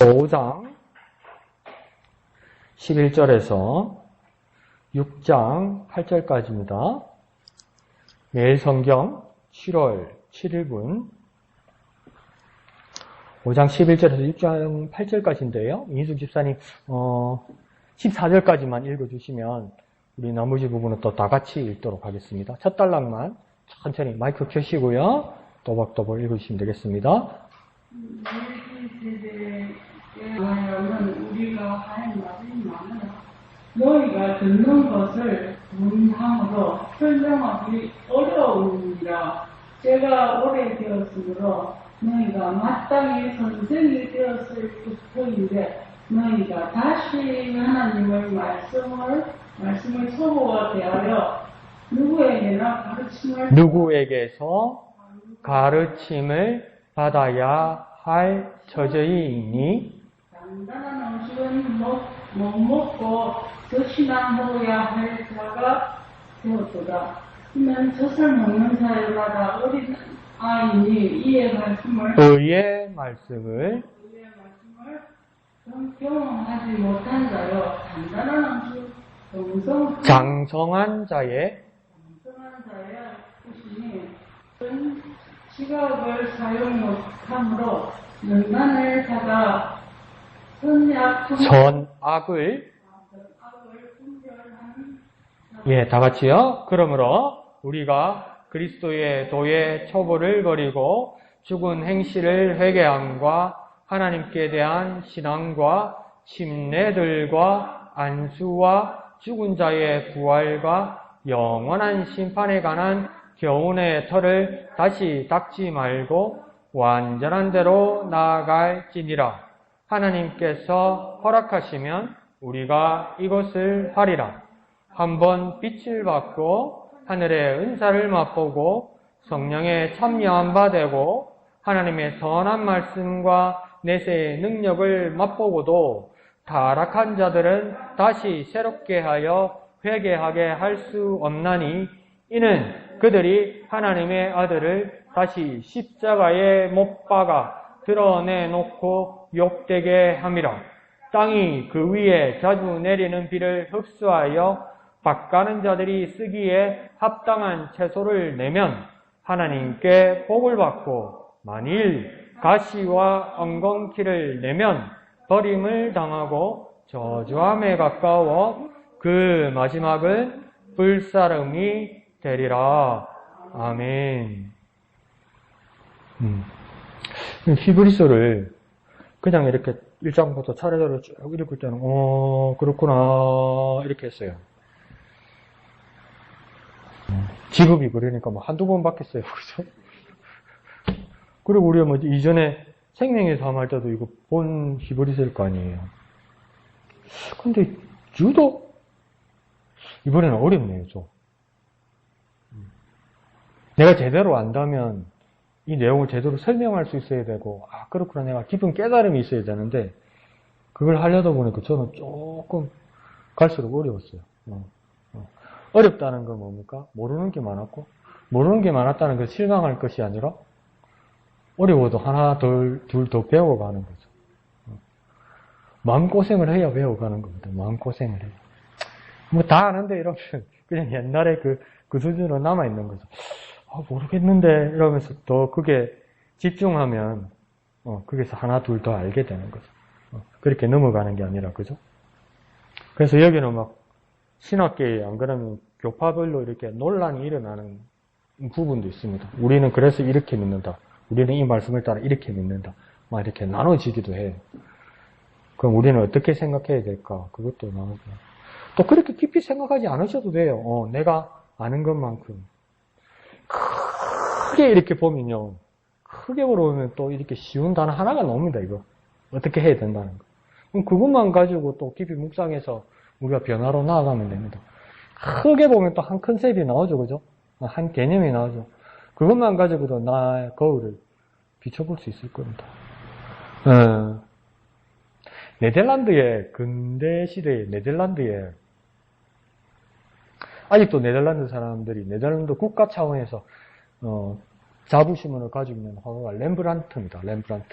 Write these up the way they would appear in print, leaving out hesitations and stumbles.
5장 11절에서 6장 8절까지입니다. 매일 성경 7월 7일분 5장 11절에서 6장 8절까지인데요. 이인숙 집사님 14절까지만 읽어주시면 우리 나머지 부분은 또 다 같이 읽도록 하겠습니다. 첫 단락만 천천히 마이크 켜시고요. 또박또박 읽어주시면 되겠습니다. 우리가 할 말이 많으나 너희가 듣는 것을 문항으로 설명하기 어려우니라. 제가 오래되었으므로 너희가 마땅히 선생이 되었을 터인데 너희가 다시 하나님의 말씀을 서로와 대하여 누구에게서 가르침을 받아야 할 처지이니 단단한 음식은 못 먹고 젖이나 할 자가 되었도다. 이는 젖을 먹는 자마다 어린 아이니 의의 말씀을 경험하지 못한 자여 단단한 음식 장성한 자의 것이니 지각을 사용 못함으로 연단을 받아 선악을 다 같이요. 그러므로 우리가 그리스도의 도의 처벌을 버리고 죽은 행실을 회개함과 하나님께 대한 신앙과 침례들과 안수와 죽은 자의 부활과 영원한 심판에 관한 교훈의 터를 다시 닦지 말고 완전한 대로 나아갈지니라. 하나님께서 허락하시면 우리가 이것을 하리라. 한번 빛을 받고 하늘의 은사를 맛보고 성령의 참여한 바 되고 하나님의 선한 말씀과 내세의 능력을 맛보고도 타락한 자들은 다시 새롭게 하여 회개하게 할 수 없나니 이는 그들이 하나님의 아들을 다시 십자가에 못 박아 드러내놓고 욕되게 함이라. 땅이 그 위에 자주 내리는 비를 흡수하여 밭가는 자들이 쓰기에 합당한 채소를 내면 하나님께 복을 받고 만일 가시와 엉겅퀴를 내면 버림을 당하고 저주함에 가까워 그 마지막은 불사름이 되리라. 아멘. 히브리서를 그냥 이렇게 1장부터 차례대로 쭉 읽을 때는 그렇구나 이렇게 했어요. 직업이 그러니까 뭐 한두 번 받겠어요. 그죠? 그리고 우리가 뭐 이전에 생명의 삶 할 때도 이거 본 히브리서일 거 아니에요. 근데 유독 이번에는 어렵네요, 좀. 내가 제대로 안다면 이 내용을 제대로 설명할 수 있어야 되고, 그렇구나, 내가 깊은 깨달음이 있어야 되는데, 그걸 하려다 보니까 저는 조금 갈수록 어려웠어요. 어렵다는 건 뭡니까? 모르는 게 많았고, 모르는 게 많았다는 건 실망할 것이 아니라, 어려워도 하나, 둘 더 배워가는 거죠. 마음고생을 해야 배워가는 겁니다. 마음고생을 해야. 뭐 다 아는데 이러면 그냥 옛날에 그 수준으로 남아있는 거죠. 모르겠는데 이러면서 더 그게 집중하면 거기서 하나, 둘 더 알게 되는 거죠. 그렇게 넘어가는 게 아니라, 그죠? 그래서 여기는 막 신학계에 안 그러면 교파별로 이렇게 논란이 일어나는 부분도 있습니다. 우리는 그래서 이렇게 믿는다. 우리는 이 말씀을 따라 이렇게 믿는다. 막 이렇게 나눠지기도 해요. 그럼 우리는 어떻게 생각해야 될까? 그것도 나오고. 또 그렇게 깊이 생각하지 않으셔도 돼요. 내가 아는 것만큼. 크게 이렇게 보면요. 크게 보면 또 이렇게 쉬운 단어 하나가 나옵니다, 이거. 어떻게 해야 된다는 거. 그럼 그것만 가지고 또 깊이 묵상해서 우리가 변화로 나아가면 됩니다. 크게 보면 또 한 컨셉이 나오죠, 그죠? 한 개념이 나오죠. 그것만 가지고도 나의 거울을 비춰볼 수 있을 겁니다. 네덜란드의 근대 시대의 네덜란드에 아직도 네덜란드 사람들이 네덜란드 국가 차원에서 자부심을 가지고 있는 화가가 렘브란트입니다. 렘브란트.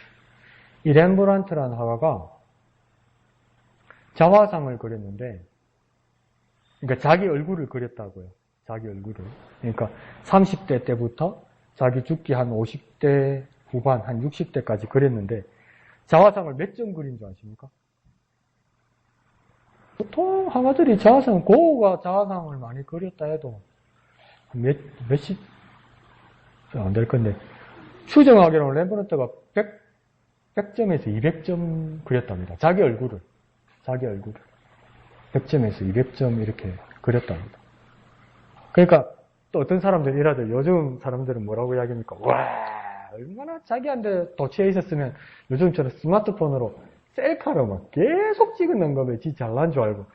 이 렘브란트라는 화가가 자화상을 그렸는데, 그러니까 자기 얼굴을 그렸다고요. 자기 얼굴을. 그러니까 30대 때부터 자기 죽기 한 50대 후반, 한 60대까지 그렸는데, 자화상을 몇 점 그린 줄 아십니까? 보통 화가들이 자화상, 고흐가 자화상을 많이 그렸다 해도 몇십 안 될 건데, 추정하기로는 렘브란트가 100점에서 200점 그렸답니다. 자기 얼굴을. 100점에서 200점 이렇게 그렸답니다. 그러니까 또 어떤 사람들은 이라도 요즘 사람들은 뭐라고 이야기합니까? 와, 얼마나 자기한테 도취해 있었으면 요즘처럼 스마트폰으로 셀카로 막 계속 찍는 거면 지 잘난 줄 알고.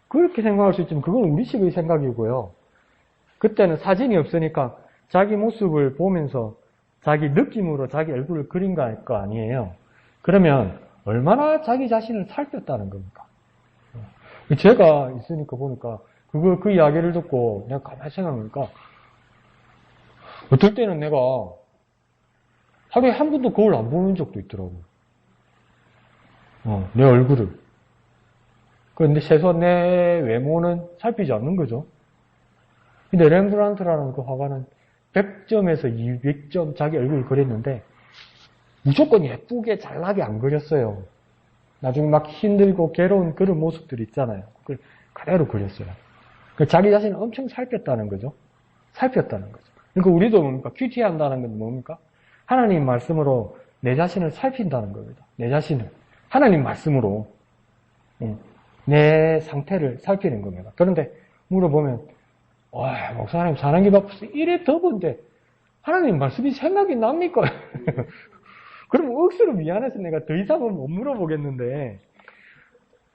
그렇게 생각할 수 있지만 그건 우리식의 생각이고요. 그때는 사진이 없으니까 자기 모습을 보면서 자기 느낌으로 자기 얼굴을 그린 거 아니에요. 그러면 얼마나 자기 자신을 살폈다는 겁니까? 제가 있으니까 보니까 그 이야기를 듣고 내가 가만히 생각하니까 어떨 때는 내가 하루에 한 번도 거울 안 보는 적도 있더라고. 내 얼굴을. 그런데 최소한 내 외모는 살피지 않는 거죠. 근데 렘브란트라는 그 화가는 100점에서 200점 자기 얼굴을 그렸는데 무조건 예쁘게 잘나게 안 그렸어요. 나중에 막 힘들고 괴로운 그런 모습들이 있잖아요. 그걸 그대로 그렸어요. 자기 자신을 엄청 살폈다는 거죠. 살폈다는 거죠. 그러니까 우리도 뭡니까? 큐티한다는 건 뭡니까? 하나님 말씀으로 내 자신을 살핀다는 겁니다. 내 자신을. 하나님 말씀으로 내 상태를 살피는 겁니다. 그런데 물어보면 와, 목사님 사는 게 바빠서 이래 더운데 하나님 말씀이 생각이 납니까? 그럼 억수로 미안해서 내가 더 이상은 못 물어보겠는데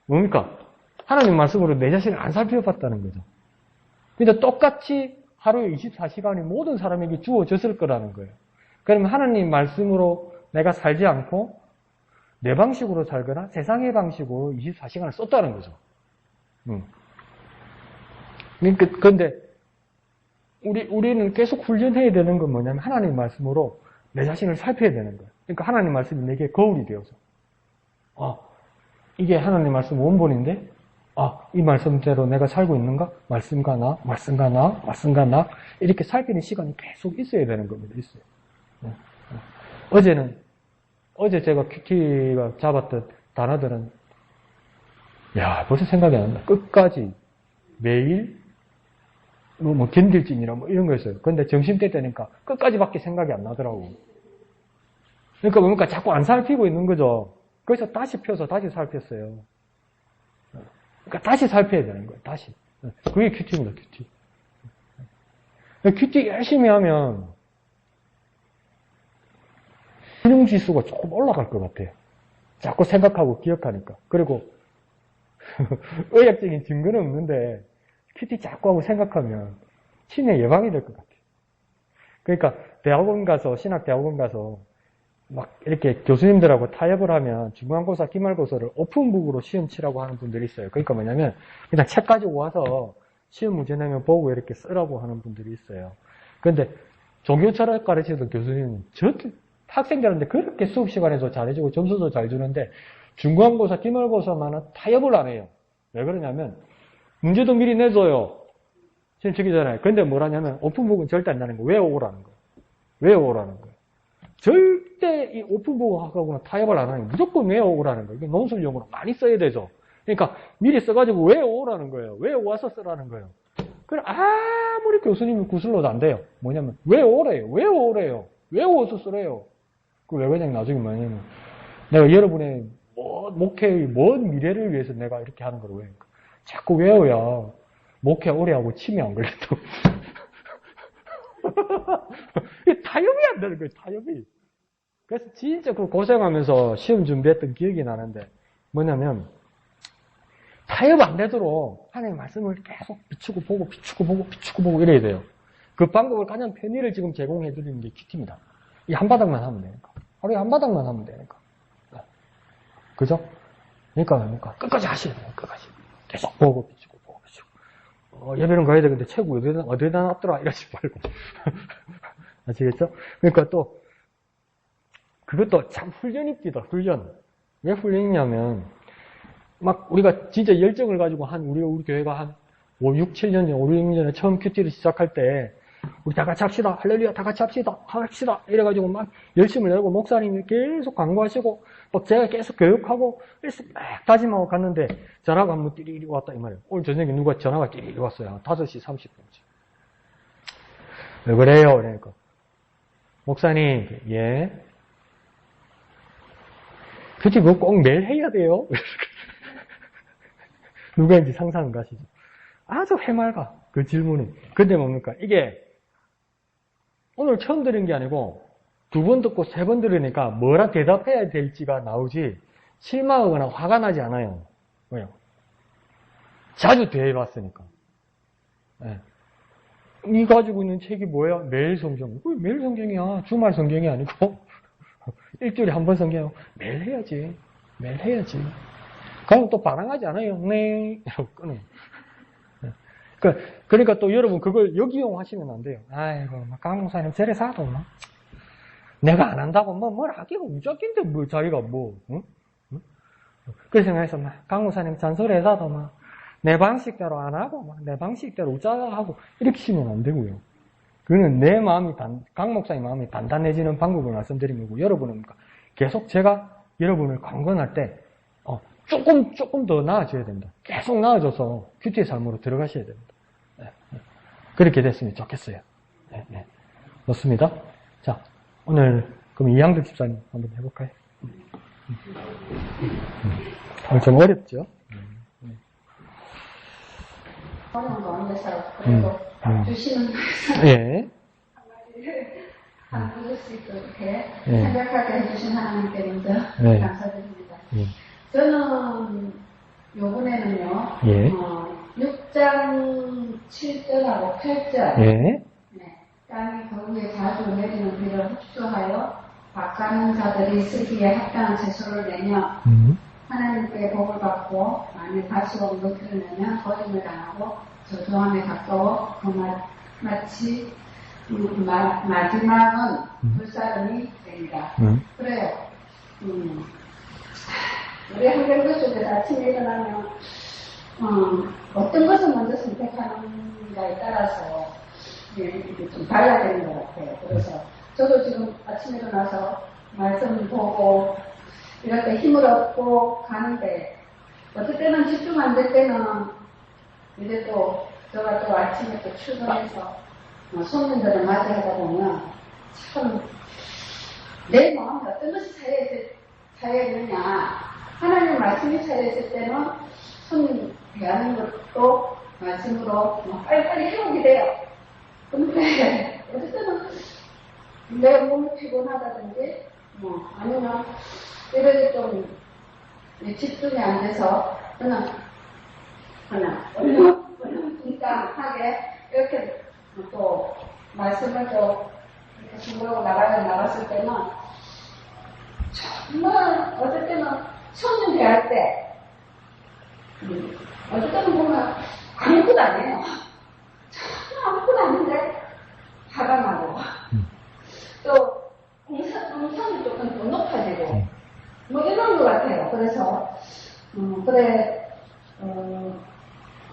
뭡니까? 하나님 말씀으로 내 자신을 안 살펴봤다는 거죠. 근데 똑같이 하루에 24시간이 모든 사람에게 주어졌을 거라는 거예요. 그러면 하나님 말씀으로 내가 살지 않고 내 방식으로 살거나 세상의 방식으로 24시간을 썼다는 거죠. 그런데 우리는 계속 훈련해야 되는 건 뭐냐면 하나님 말씀으로 내 자신을 살펴야 되는 거예요. 그러니까 하나님 말씀이 내게 거울이 되어서 이게 하나님 말씀 원본인데 이 말씀대로 내가 살고 있는가? 말씀과 나 이렇게 살피는 시간이 계속 있어야 되는 겁니다. 있어요. 어제 제가 큐티가 잡았던 단어들은 벌써 생각이 안 난다. 끝까지 매일 뭐 견딜진이라 뭐 이런 거였어요. 근데 점심때 되니까 끝까지밖에 생각이 안 나더라고. 그러니까 뭡니까? 자꾸 안 살피고 있는 거죠. 그래서 다시 펴서 다시 살폈어요. 그러니까 다시 살펴야 되는 거예요. 다시. 그게 큐티입니다. 큐티. 큐티 열심히 하면 훌륭지수가 조금 올라갈 것 같아요. 자꾸 생각하고 기억하니까. 그리고 의학적인 증거는 없는데 큐티 자꾸 하고 생각하면 치매 예방이 될 것 같아요. 그러니까 대학원 가서 신학대학원 가서 막 이렇게 교수님들하고 타협을 하면 중간고사, 기말고사를 오픈북으로 시험 치라고 하는 분들이 있어요. 그러니까 뭐냐면 그냥 책 가지고 와서 시험 문제 내면 보고 이렇게 쓰라고 하는 분들이 있어요. 그런데 종교철학 가르치던 교수님은 학생들한테 그렇게 수업 시간에도 잘해주고 점수도 잘 주는데 중간고사, 기말고사만은 타협을 안 해요. 왜 그러냐면 문제도 미리 내줘요. 시험 치기 전에. 근데 뭐라냐면 오픈북은 절대 안 나는 거. 외워오라는 거예요. 외워오라는 거예요. 절대 이 오픈북하고는 타협을 안 하는 거예요. 무조건 외워오라는 거예요. 이게 논술용으로 많이 써야 되죠. 그러니까 미리 써가지고 외워오라는 거예요. 외워와서 쓰라는 거예요. 그럼 아무리 교수님이 구슬러도 안 돼요. 뭐냐면 외워오래요. 외워오래요. 외워서 쓰래요. 그 왜 그냥 나중에 뭐냐면 내가 여러분의 목회의 먼 미래를 위해서 내가 이렇게 하는 걸 왜? 자꾸 외워야 목회 오래 하고 치매 안 걸린다고. 타협이 안 되는 거예요, 타협이. 그래서 진짜 그 고생하면서 시험 준비했던 기억이 나는데 뭐냐면 타협 안 되도록 하나님의 말씀을 계속 비추고 보고 이래야 돼요. 그 방법을 가장 편의를 지금 제공해 드리는 게 큐티입니다. 이 한 바닥만 하면 되니까. 하루에 한 바닥만 하면 되니까. 그죠? 그러니까 끝까지 하셔야 돼요. 끝까지. 계속 보고 비추고. 예배는 가야 되는데 최고 어디다 놨더라 이러지 말고. 아시겠죠? 그러니까 또 그것도 참 훈련입니다, 훈련. 왜 훈련이냐면, 막 우리가 진짜 열정을 가지고 우리 교회가 한 5, 6, 7년 전, 5, 6년 전에 처음 큐티를 시작할 때, 우리 다 같이 합시다. 할렐루야, 다 같이 합시다. 이래가지고 막 열심을 내고 목사님이 계속 강구하시고, 막 제가 계속 교육하고, 그래서 막 다짐하고 갔는데, 전화가 한번 띠리리 왔다, 이 말이에요. 오늘 저녁에 누가 전화가 띠리리 왔어요. 5시 30분쯤. 왜 그래요? 그러니까. 목사님, 예. 큐티 그거 꼭 매일 해야 돼요? 누가인지 상상은 가시죠? 아주 해맑아, 그 질문이. 근데 뭡니까? 이게, 오늘 처음 들은 게 아니고, 2번 듣고 3번 들으니까 뭐라 대답해야 될지가 나오지, 실망하거나 화가 나지 않아요. 왜요? 자주 대해봤으니까. 네. 이 가지고 있는 책이 뭐야? 매일 성경. 왜 매일 성경이야? 주말 성경이 아니고, 일주일에 한 번 성경. 매일 해야지. 매일 해야지. 그럼 또 반항하지 않아요. 네. 이러고 끊어요. 그러니까 또 여러분 그걸 역이용하시면 안 돼요. 아이고, 강 목사님 세례사도 막 내가 안 한다고 뭘 하기가 무작인데 뭐 자기가 뭐, 응? 응? 그래서 생각해서 강 목사님 잔소리해서도 막 내 방식대로 안 하고 막 내 방식대로 우짜가 하고 이렇게 시면 안 되고요. 그거는 내 마음이 강 목사님 마음이 단단해지는 방법을 말씀드린 거고, 여러분은 계속 제가 여러분을 강권할 때 조금 더 나아져야 됩니다. 계속 나아져서 큐티의 삶으로 들어가셔야 됩니다. 네, 네. 그렇게 됐으면 좋겠어요. 네, 네. 좋습니다. 자, 오늘 그럼 이양득 집사님 한번 해볼까요? 오늘 좀 어렵죠? 어려운 거 아니어서 그래도 주시는 예. 한 구절씩 이렇게 예. 생각하게 해주신 하나님께 먼저 예. 감사드립니다. 예. 저는 요번에는요, 예. 6장 7절하고 8절, 예. 네, 땅이 거기에 자주 내리는 비를 흡수하여 박사는 자들이 쓰기에 합당한 채소를 내며 하나님께 복을 받고 만일 다시 없는 그를 내면 거짓을 당하고 저주함에 가까워 마치 마지막은 불사름이 됩니다. 그래요. 우리 한경도 속에서 아침에 일어나면 어떤 것을 먼저 선택하는가에 따라서 이게 좀 달라지는 것 같아요. 그래서 저도 지금 아침에 일어나서 말씀 보고 이럴 때 힘을 얻고 가는데 어떨 때는 집중 안 될 때는 이제 또 제가 또 아침에 또 출근해서 손님들을 맞이하다 보면 참 내 마음이 어떤 것이 차여있느냐, 하나님 말씀이 차여있을 때는 손님 대하는 것도 말씀으로 빨리빨리 해오게 돼요. 근데 어떨 때는 내 몸이 피곤하다든지 아니면 이렇게 좀 집중이 안 돼서 그냥 얼렁뚱땅하게 이렇게 또 말씀을 또 이렇게 중국으로 나갔을 때는 정말 어떨 때는 손님 대할 때 어떨 때는 보면 아무것도 아니에요. 정말 아무것도 아닌데 화가 나고 또 공상이 조금 더 높아지고 뭐 이런 것 같아요. 그래서 그래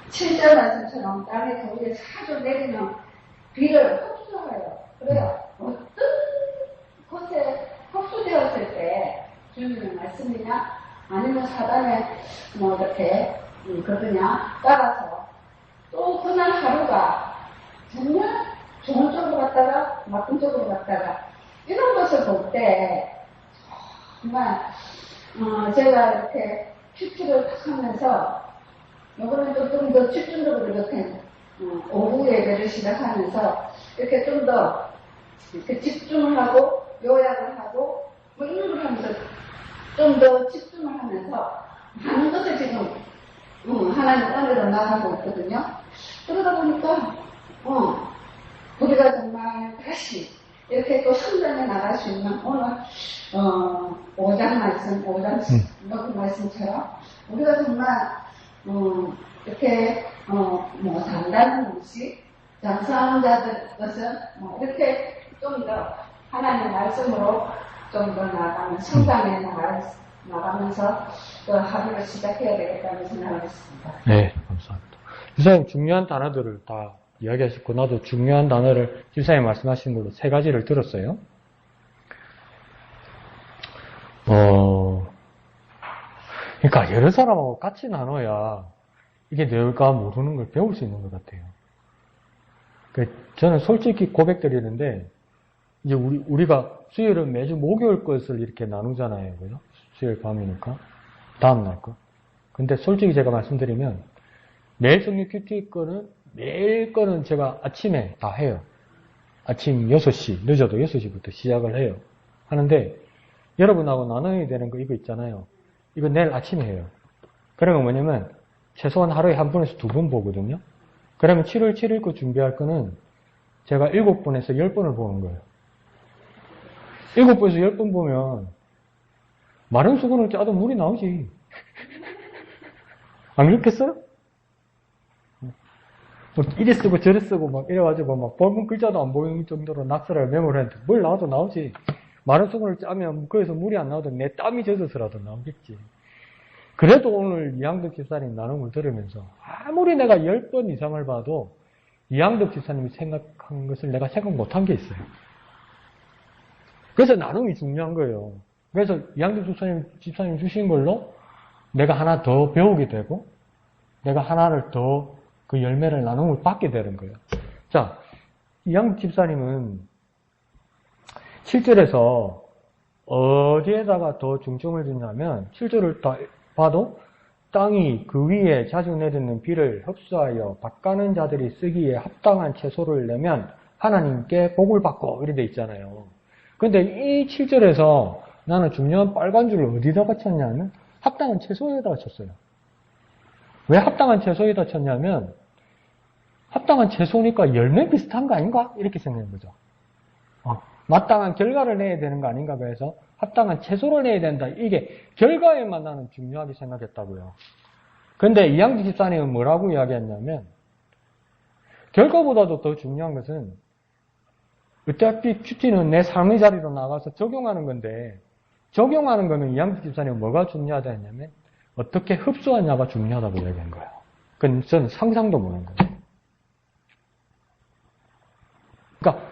7절 말씀처럼 땅에 거기에 자주 내리는 비를 흡수해요. 그래요. 어떤 곳에 흡수되었을 때 주님의 말씀이냐 아니면 사단의 뭐 이렇게 그거냐 따라서 또 그날 하루가 정말 좋은 쪽으로 갔다가 나쁜 쪽으로 갔다가 이런 것을 볼 때 정말 제가 이렇게 큐티를 탁 하면서 요거는 좀 더 집중적으로 이렇게 오후 예배를 시작하면서 이렇게 좀 더 이렇게 집중을 하고 요약을 하고 뭐 이런 걸 하면서 좀 더 집중을 하면서 많은 것을 지금 하나님 안으로 나가고 있거든요. 그러다 보니까 우리가 정말 다시 이렇게 또 성장해 나갈 수 있는 오늘 5장 말씀처럼 우리가 정말 이렇게 뭐 단단한 음식, 장사하는 자들 것은 뭐 이렇게 좀 더 하나님의 말씀으로 좀 더 나아가면 성장해 나가면서 또 하루를 시작해야 되겠다는 생각을 했습니다. 네, 감사합니다. 집사님 중요한 단어들을 다 이야기하셨고, 나도 중요한 단어를 집사님 말씀하신 걸로 3가지를 들었어요. 그러니까 여러 사람하고 같이 나눠야 이게 내가 모르는 걸 배울 수 있는 것 같아요. 저는 솔직히 고백드리는데, 이제 우리가 수요일은 매주 목요일 것을 이렇게 나누잖아요. 그죠? 수요일 밤이니까. 다음날 거. 근데 솔직히 제가 말씀드리면, 내일 성령 큐티 거는, 매일 거는 제가 아침에 다 해요. 아침 6시, 늦어도 6시부터 시작을 해요. 하는데, 여러분하고 나눠야 되는 거 이거 있잖아요. 이거 내일 아침에 해요. 그러면 뭐냐면, 최소한 하루에 1번에서 2번 보거든요. 그러면 7월 7일 거 준비할 거는 제가 7번에서 10번을 보는 거예요. 7번에서 10번 보면 마른 수건을 짜도 물이 나오지. 안 그렇겠어요? 뭐 이래 쓰고 저래 쓰고 막 이래가지고 막 붉은 글자도 안 보이는 정도로 낙서를 메모를 했는데 뭘 나와도 나오지. 마른 수건을 짜면 거기서 물이 안 나오든 내 땀이 젖어서라도 나오겠지. 그래도 오늘 이양덕 집사님 나눔을 들으면서 아무리 내가 10번 이상을 봐도 이양덕 집사님이 생각한 것을 내가 생각 못한 게 있어요. 그래서 나눔이 중요한 거예요. 그래서 이양덕 집사님 주신 걸로 내가 하나 더 배우게 되고 내가 하나를 더 그 열매를 나눔을 받게 되는 거예요. 자, 이양덕 집사님은 7절에서 어디에다가 더 중점을 두냐면 7절을 다 봐도 땅이 그 위에 자주 내리는 비를 흡수하여 밭가는 자들이 쓰기에 합당한 채소를 내면 하나님께 복을 받고 이렇게 돼 있잖아요. 근데 이 7절에서 나는 중요한 빨간 줄을 어디다가 쳤냐면 합당한 채소에다가 쳤어요. 왜 합당한 채소에다 쳤냐면 합당한 채소니까 열매 비슷한 거 아닌가? 이렇게 생각한 거죠. 마땅한 결과를 내야 되는 거 아닌가 해서 합당한 채소를 내야 된다. 이게 결과에만 나는 중요하게 생각했다고요. 근데 이양지 집사님은 뭐라고 이야기했냐면 결과보다도 더 중요한 것은 어차피 큐티는 내 삶의 자리로 나가서 적용하는 건데 적용하는 거는 이양지 집사님은 뭐가 중요하다 했냐면 어떻게 흡수하냐가 중요하다고 이야기한 거예요. 그건 저는 상상도 못한 거예요. 그러니까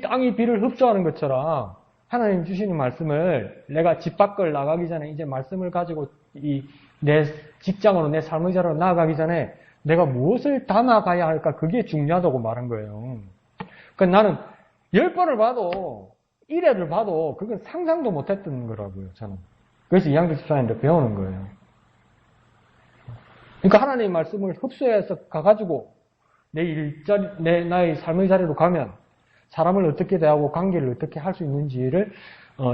땅이 비를 흡수하는 것처럼 하나님 주시는 말씀을 내가 집 밖을 나가기 전에 이제 말씀을 가지고 내 직장으로 내 삶의 자리로 나아가기 전에 내가 무엇을 담아가야 할까 그게 중요하다고 말한 거예요. 그러니까 나는 10번을 봐도 1회를 봐도 그건 상상도 못했던 거라고요. 저는. 그래서 이양덕 집사님한테 배우는 거예요. 그러니까 하나님의 말씀을 흡수해서 가가지고 나의 삶의 자리로 가면 사람을 어떻게 대하고 관계를 어떻게 할 수 있는지를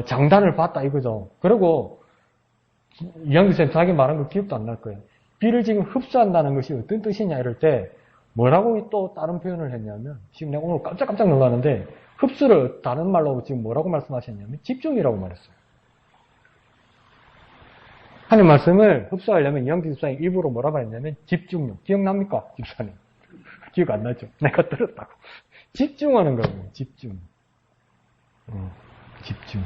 장단을 봤다 이거죠. 그리고 이양덕 쌤 자기 말한 거 기억도 안 날 거예요. 비를 지금 흡수한다는 것이 어떤 뜻이냐 이럴 때 뭐라고 또 다른 표현을 했냐면 지금 내가 오늘 깜짝 놀랐는데 흡수를 다른 말로 지금 뭐라고 말씀하셨냐면 집중이라고 말했어요. 하나님 말씀을 흡수하려면 이양덕 집사님 입으로 뭐라고 했냐면 집중력. 기억납니까? 집사님. 기억 안 나죠? 내가 들었다고. 집중하는 거예요. 집중. 집중.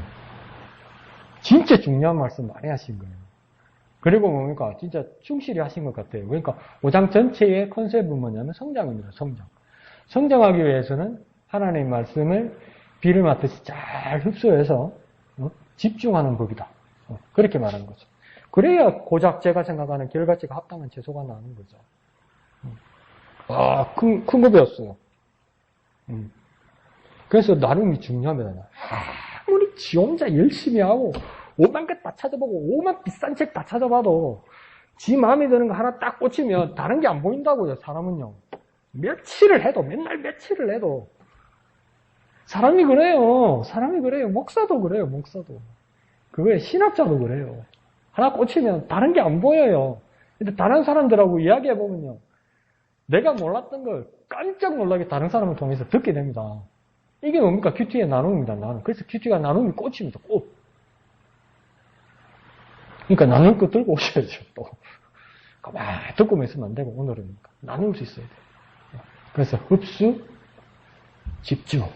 진짜 중요한 말씀 많이 하신 거예요. 그리고 뭡니까? 진짜 충실히 하신 것 같아요. 그러니까 5장 전체의 컨셉은 뭐냐면 성장입니다. 성장. 성장하기 위해서는 하나님의 말씀을 비를 맞듯이 잘 흡수해서 집중하는 법이다. 그렇게 말한 거죠. 그래야 고작 제가 생각하는 결과치가 합당한 채소가 나오는 거죠. 큰 거 배웠어요. 그래서 나름이 중요합니다. 아무리 지 혼자 열심히 하고 5만 개 다 찾아보고 5만 비싼 책 다 찾아봐도 지 마음에 드는 거 하나 딱 꽂히면 다른 게 안 보인다고요. 사람은요. 며칠을 해도 맨날 며칠을 해도 사람이 그래요. 사람이 그래요. 목사도 그래요. 목사도. 그거에 신학자도 그래요. 하나 꽂히면 다른 게 안 보여요. 근데 다른 사람들하고 이야기해보면요. 내가 몰랐던 걸 깜짝 놀라게 다른 사람을 통해서 듣게 됩니다. 이게 뭡니까? 큐티의 나눔입니다. 나눔. 그래서 큐티가 나눔이 꽃입니다. 꽃. 그러니까 나눌 거 들고 오셔야죠. 또. 가만히 듣고만 있으면 안 되고 오늘은 나눌 수 있어야 돼요. 그래서 흡수, 집중.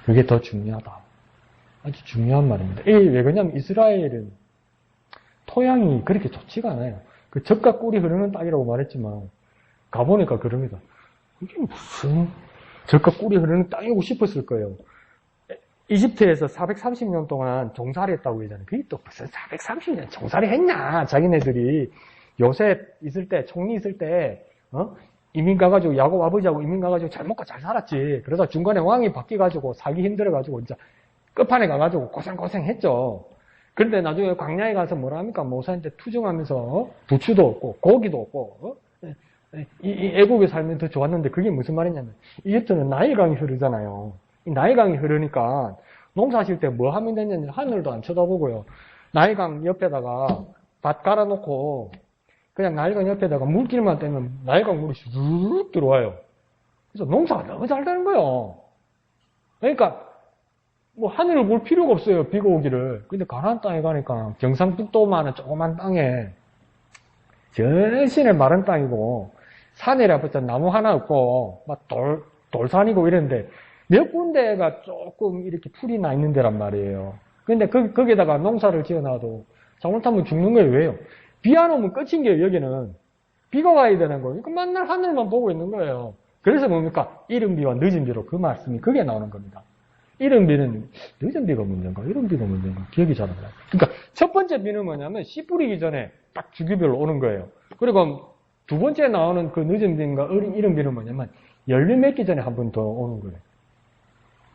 그게 더 중요하다. 아주 중요한 말입니다. 왜 그러냐면 이스라엘은 토양이 그렇게 좋지가 않아요. 그 젖과 꿀이 흐르는 땅이라고 말했지만 가보니까 그럽니다. 이게 무슨 젖과 꿀이 흐르는 땅이고 싶었을 거예요. 이집트에서 430년 동안 종살이 했다고 그러잖아요. 그게 또 무슨 430년 종살이 했냐. 자기네들이 요셉 있을 때, 총리 있을 때 이민 가가지고 야곱 아버지하고 이민 가가지고 잘 먹고 잘 살았지. 그러다 중간에 왕이 바뀌어가지고 살기 힘들어가지고 진짜 끝판에 가가지고 고생했죠. 그런데 나중에 광야에 가서 뭐라 합니까? 모사한테 투정하면서 부추도 없고 고기도 없고 이 애국에 살면 더 좋았는데 그게 무슨 말이냐면 이집트는 나일강이 흐르잖아요. 이 나일강이 흐르니까 농사질 때 뭐 하면 되냐면 하늘도 안 쳐다보고요. 나일강 옆에다가 밭 깔아놓고 그냥 나일강 옆에다가 물길만 떼면 나일강 물이 쑥 들어와요. 그래서 농사가 너무 잘 되는 거예요. 그러니까 뭐 하늘을 볼 필요가 없어요. 비가 오기를. 근데 가나안 땅에 가니까 경상북도만한 조그만 땅에 전신에 마른 땅이고 산이라 붙자 나무 하나 없고 막 돌산이고 이런데 몇 군데가 조금 이렇게 풀이 나 있는 데란 말이에요. 근데 거기에다가 농사를 지어놔도 잘못하면 죽는 거예요. 왜요? 비 안 오면 끝인 게요. 여기는 비가 와야 되는 거예요. 그러니까 맨날 하늘만 보고 있는 거예요. 그래서 뭡니까? 이른 비와 늦은 비로 그 말씀이 그게 나오는 겁니다. 이른 비는 늦은 비가 문제인가? 이른 비가 문제인가? 기억이 잘 안 나요. 그러니까 첫 번째 비는 뭐냐면 씨 뿌리기 전에 딱 주기별로 오는 거예요. 그리고 두 번째 나오는 그 늦은 비인가 이른 비는 뭐냐면 열매 맺기 전에 한 번 더 오는 거예요.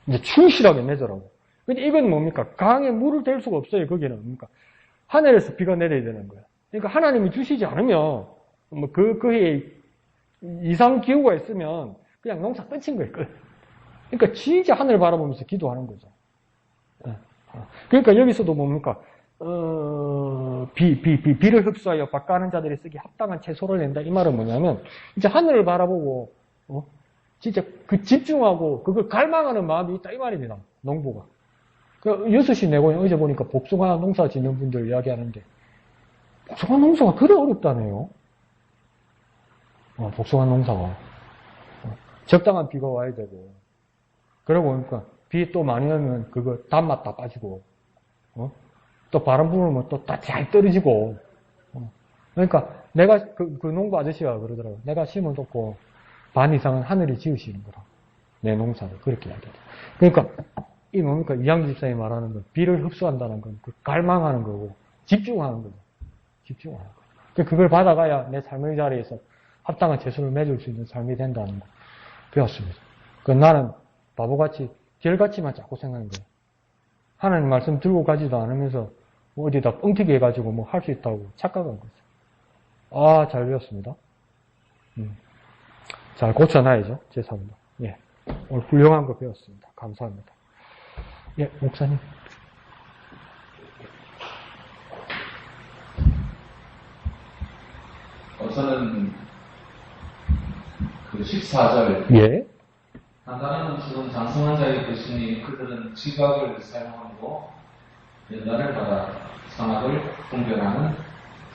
이제 충실하게 맺으라고. 근데 이건 뭡니까? 강에 물을 댈 수가 없어요. 거기는 뭡니까? 하늘에서 비가 내려야 되는 거예요. 그러니까 하나님이 주시지 않으면 뭐 그 해에 이상 기후가 있으면 그냥 농사 끝인 거예요. 끝. 그러니까 진짜 하늘 바라보면서 기도하는 거죠. 그러니까 여기서도 뭡니까? 비를 흡수하여 밭가는 자들이 쓰기 합당한 채소를 낸다. 이 말은 뭐냐면, 이제 하늘을 바라보고, 진짜 그 집중하고, 그걸 갈망하는 마음이 있다. 이 말입니다. 농부가. 그 6시 내고 어제 보니까 복숭아 농사 짓는 분들 이야기하는데, 복숭아 농사가 그래 어렵다네요. 복숭아 농사가. 적당한 비가 와야 되고. 그러고 보니까, 비 또 많이 오면 그거 단맛 다 빠지고, 또 바람 불면 또 다 잘 떨어지고. 그러니까 내가 그 농부 아저씨가 그러더라고요. 내가 심을 뒀고 반 이상은 하늘이 지으시는 거라. 내 농사를 그렇게 이야기하죠. 그러니까 이 뭡니까? 이양주 집사님이 말하는 건 비를 흡수한다는 건 그 갈망하는 거고 집중하는 거죠. 집중하는 거. 그걸 받아가야 내 삶의 자리에서 합당한 재수를 맺을 수 있는 삶이 된다는 거 배웠습니다. 나는 바보같이 결같이만 자꾸 생각하는 거예요. 하나님 말씀 들고 가지도 않으면서 뭐 어디다 뻥튀기 해가지고 뭐 할 수 있다고 착각한 거죠. 잘 배웠습니다. 잘 고쳐놔야죠. 죄송합니다. 예. 오늘 훌륭한 거 배웠습니다. 감사합니다. 예, 목사님. 우선은 그 14절. 예. 간단한 음식은 장성한 자의 것이니 그들은 지각을 사용하고 연단을 받아 상악을 분별하는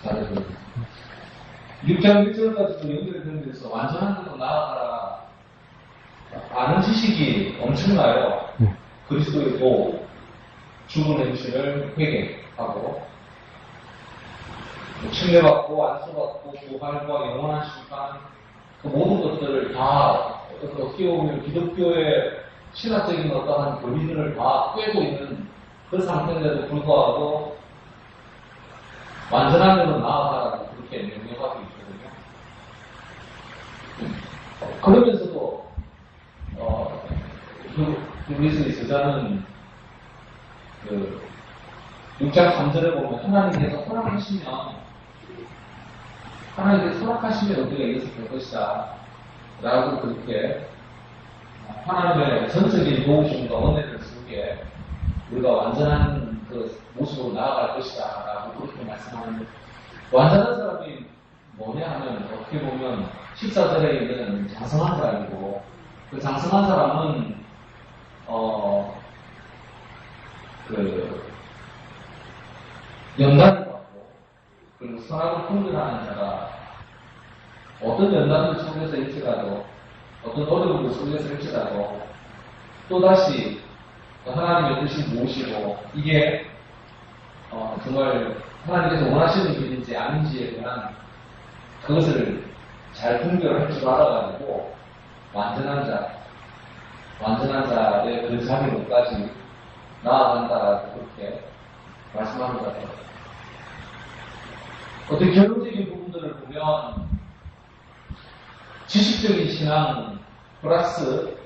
자들입니다. 6장 1절까지도 연결되면서 완전한 데로 나아가라. 아는 지식이 엄청나요. 그리스도의 도, 죽은 행실을 회개하고 침례받고 안수받고 부활과 영원한 심판 그 모든 것들을 다 어떻게 보면 기독교의 신학적인 어떠한 교리들을 다 꿰고 있는 그 상태인데도 불구하고 완전한 데로 나아가라고 그렇게 명령하고 있거든요. 그러면서도 그리스도의 제자는 그 6장 3절에 보면 하나님께서 허락하시면 우리가 이것을 볼 것이다 라고 그렇게 하나님의 전적인 도우심과 은혜를 속에 우리가 완전한 그 모습으로 나아갈 것이다 라고 그렇게 말씀하는데 완전한 사람이 뭐냐 하면 어떻게 보면 14절에 있는 장성한 사람이고 그 장성한 사람은 연단을 받고 그리고 선악을 분별하는 자가 어떤 연단을 속에서 일지라도 어떤 어려움을 속에서 일지라도 또다시 하나님의 뜻이 무엇이고 이게 정말 하나님께서 원하시는 길인지 아닌지에 대한 그것을 잘 분별할 줄 알아가지고 완전한 자의 그 자리로까지 나아간다라고 그렇게 말씀하는 것 같아요. 어떤 결론적인 부분들을 보면 지식적인 신앙 플러스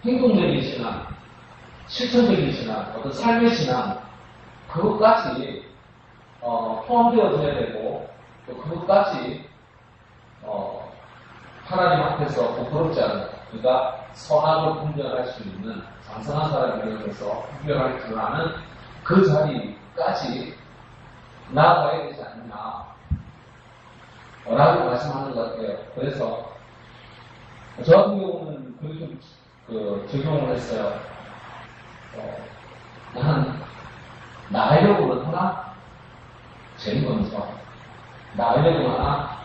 행동적인 신앙, 실천적인 신앙, 어떤 삶의 신앙 그것까지 포함되어져야 되고 또 그것까지 하나님 앞에서 부끄럽지 않은 그가 선악을 분별할 수 있는 장성한 사람이 되어서 분별할 줄 아는 그 자리까지 나아가야 되지 않나 라고 말씀하는 것 같아요. 그래서 저 같은 경우는 그렇게 좀 적용을 했어요. 나는 나으려고는 하나 재미없어. 나으려고 하나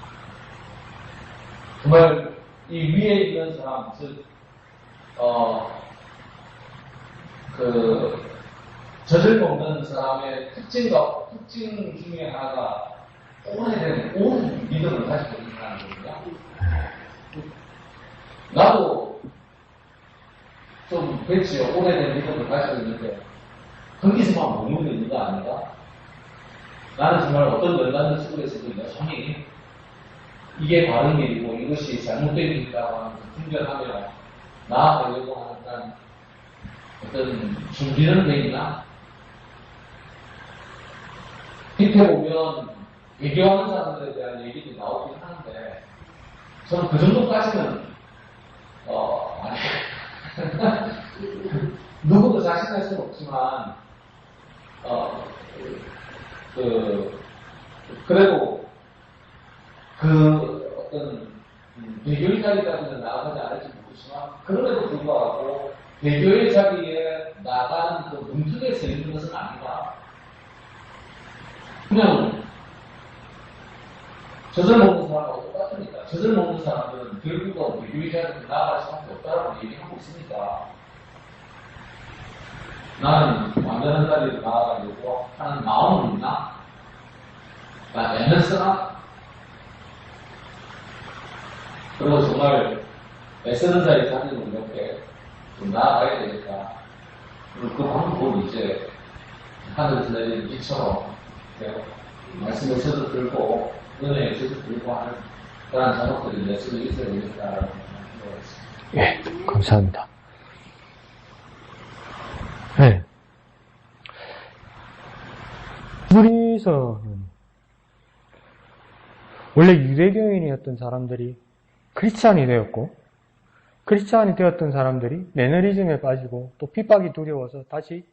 정말 이 위에 있는 사람, 즉 젖을 먹는 사람의 특징 중에 하나가 온 믿음을 가지고 있는 사람이거든요. 나도 좀 됐지요. 오래된 믿음을 가지고 있는데 거기서만 머물러 있는 거 아닌가? 나는 정말 어떤 연단을 속에서도 여전히 이게 바른 일이고 이것이 잘못된 일이라고 하는 분별하며 나아가려고 하는 어떤 준비는 돼 있나? 밑에 보면 배교하는 사람들에 대한 얘기도 나오긴 하는데 저는 그 정도까지는 아니 누구도 자신할 수는 없지만 그래도 그 어떤 배교의 자리까지는 나아가지 않을지 모르지만 그럼에도 불구하고 배교의 자리에 나가는 그 문턱에 서 있는 것은 아니다. 그냥 젖을 먹는 사람하고 똑같으니까 젖을 먹는 사람들은 결국은 배교의 자리에 나아갈 수밖에 없다라고 얘기하고 있으니까 나는 완전한 자리로 나아가려고 하는 마음은 있나? 나 애는 쓰나? 그리고 정말 애쓰는 자의 자리로 이렇게 좀 나아가야 되겠다. 그리고 그 방법을 이제 하늘에서 내리는 비처럼 말씀에서도 들고 은혜에서도 들고 하는 그런 작업들이 내 속에 있어야 되겠다라는 생각을 했습니다. 예, 감사합니다. 네. 둘이서는 원래 유대교인이었던 사람들이 크리스찬이 되었고, 크리스찬이 되었던 사람들이 매너리즘에 빠지고 또 핍박이 두려워서 다시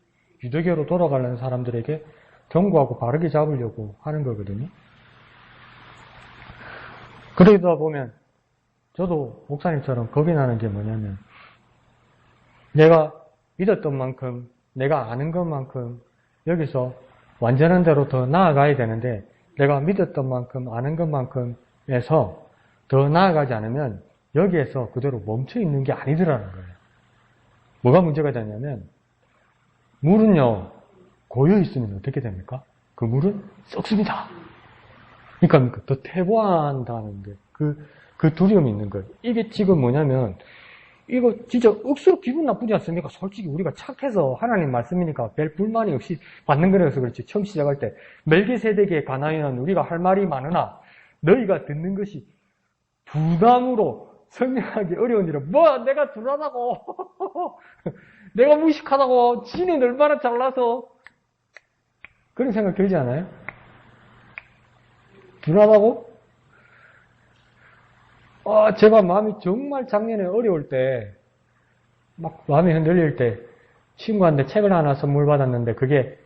유대교로 돌아가는 사람들에게 경고하고 바르게 잡으려고 하는 거거든요. 그러다 보면 저도 목사님처럼 겁이 나는 게 뭐냐면 내가 믿었던 만큼 내가 아는 것만큼 여기서 완전한 대로 더 나아가야 되는데 내가 믿었던 만큼 아는 것만큼에서 더 나아가지 않으면 여기에서 그대로 멈춰 있는 게 아니더라는 거예요. 뭐가 문제가 되냐면 물은요 고여 있으면 어떻게 됩니까? 그 물은 썩습니다. 그러니까 더 퇴보한다는 게 그 두려움이 있는 거예요. 이게 지금 뭐냐면 이거 진짜 억수로 기분 나쁘지 않습니까? 솔직히 우리가 착해서 하나님 말씀이니까 별 불만이 없이 받는 거라서 그렇지. 처음 시작할 때 멜기세덱에 관하여는 우리가 할 말이 많으나 너희가 듣는 것이 부담으로 설명하기 어려운 일은 뭐 내가 둔하다고 내가 무식하다고 지는 얼마나 잘나서 그런 생각 들지 않아요? 둔하다고? 제가 마음이 정말 작년에 어려울 때, 막 마음이 흔들릴 때, 친구한테 책을 하나 선물 받았는데, 그게,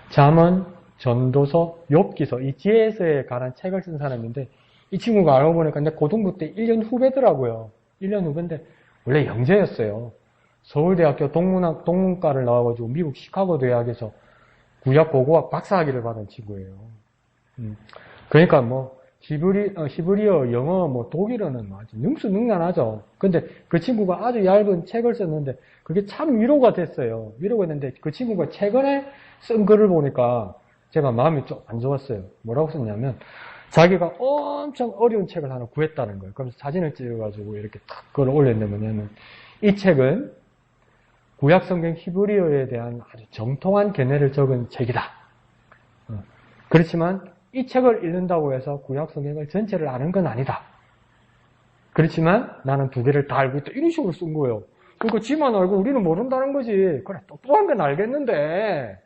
잠언, 전도서, 욥기서, 이 지혜서에 관한 책을 쓴 사람인데, 이 친구가 알고 보니까 내 고등부 때 1년 후배더라고요. 1년 후배인데, 원래 영재였어요. 서울대학교 동문과를 나와가지고 미국 시카고 대학에서 구약 고고학 박사학위를 받은 친구예요. 그러니까 뭐, 히브리어, 영어, 뭐 독일어는 아주 능수능란하죠. 근데 그 친구가 아주 얇은 책을 썼는데 그게 참 위로가 됐어요. 위로가 됐는데 그 친구가 최근에 쓴 글을 보니까 제가 마음이 좀 안 좋았어요. 뭐라고 썼냐면 자기가 엄청 어려운 책을 하나 구했다는 거예요. 그러면서 사진을 찍어가지고 이렇게 탁 글을 올렸는데 뭐냐면 이 책은 구약성경 히브리어에 대한 아주 정통한 견해를 적은 책이다. 그렇지만 이 책을 읽는다고 해서 구약성경을 전체를 아는 건 아니다. 그렇지만 나는 두 개를 다 알고 있다. 이런 식으로 쓴 거예요. 그러니까 지만 알고 우리는 모른다는 거지. 그래, 똑똑한 건 알겠는데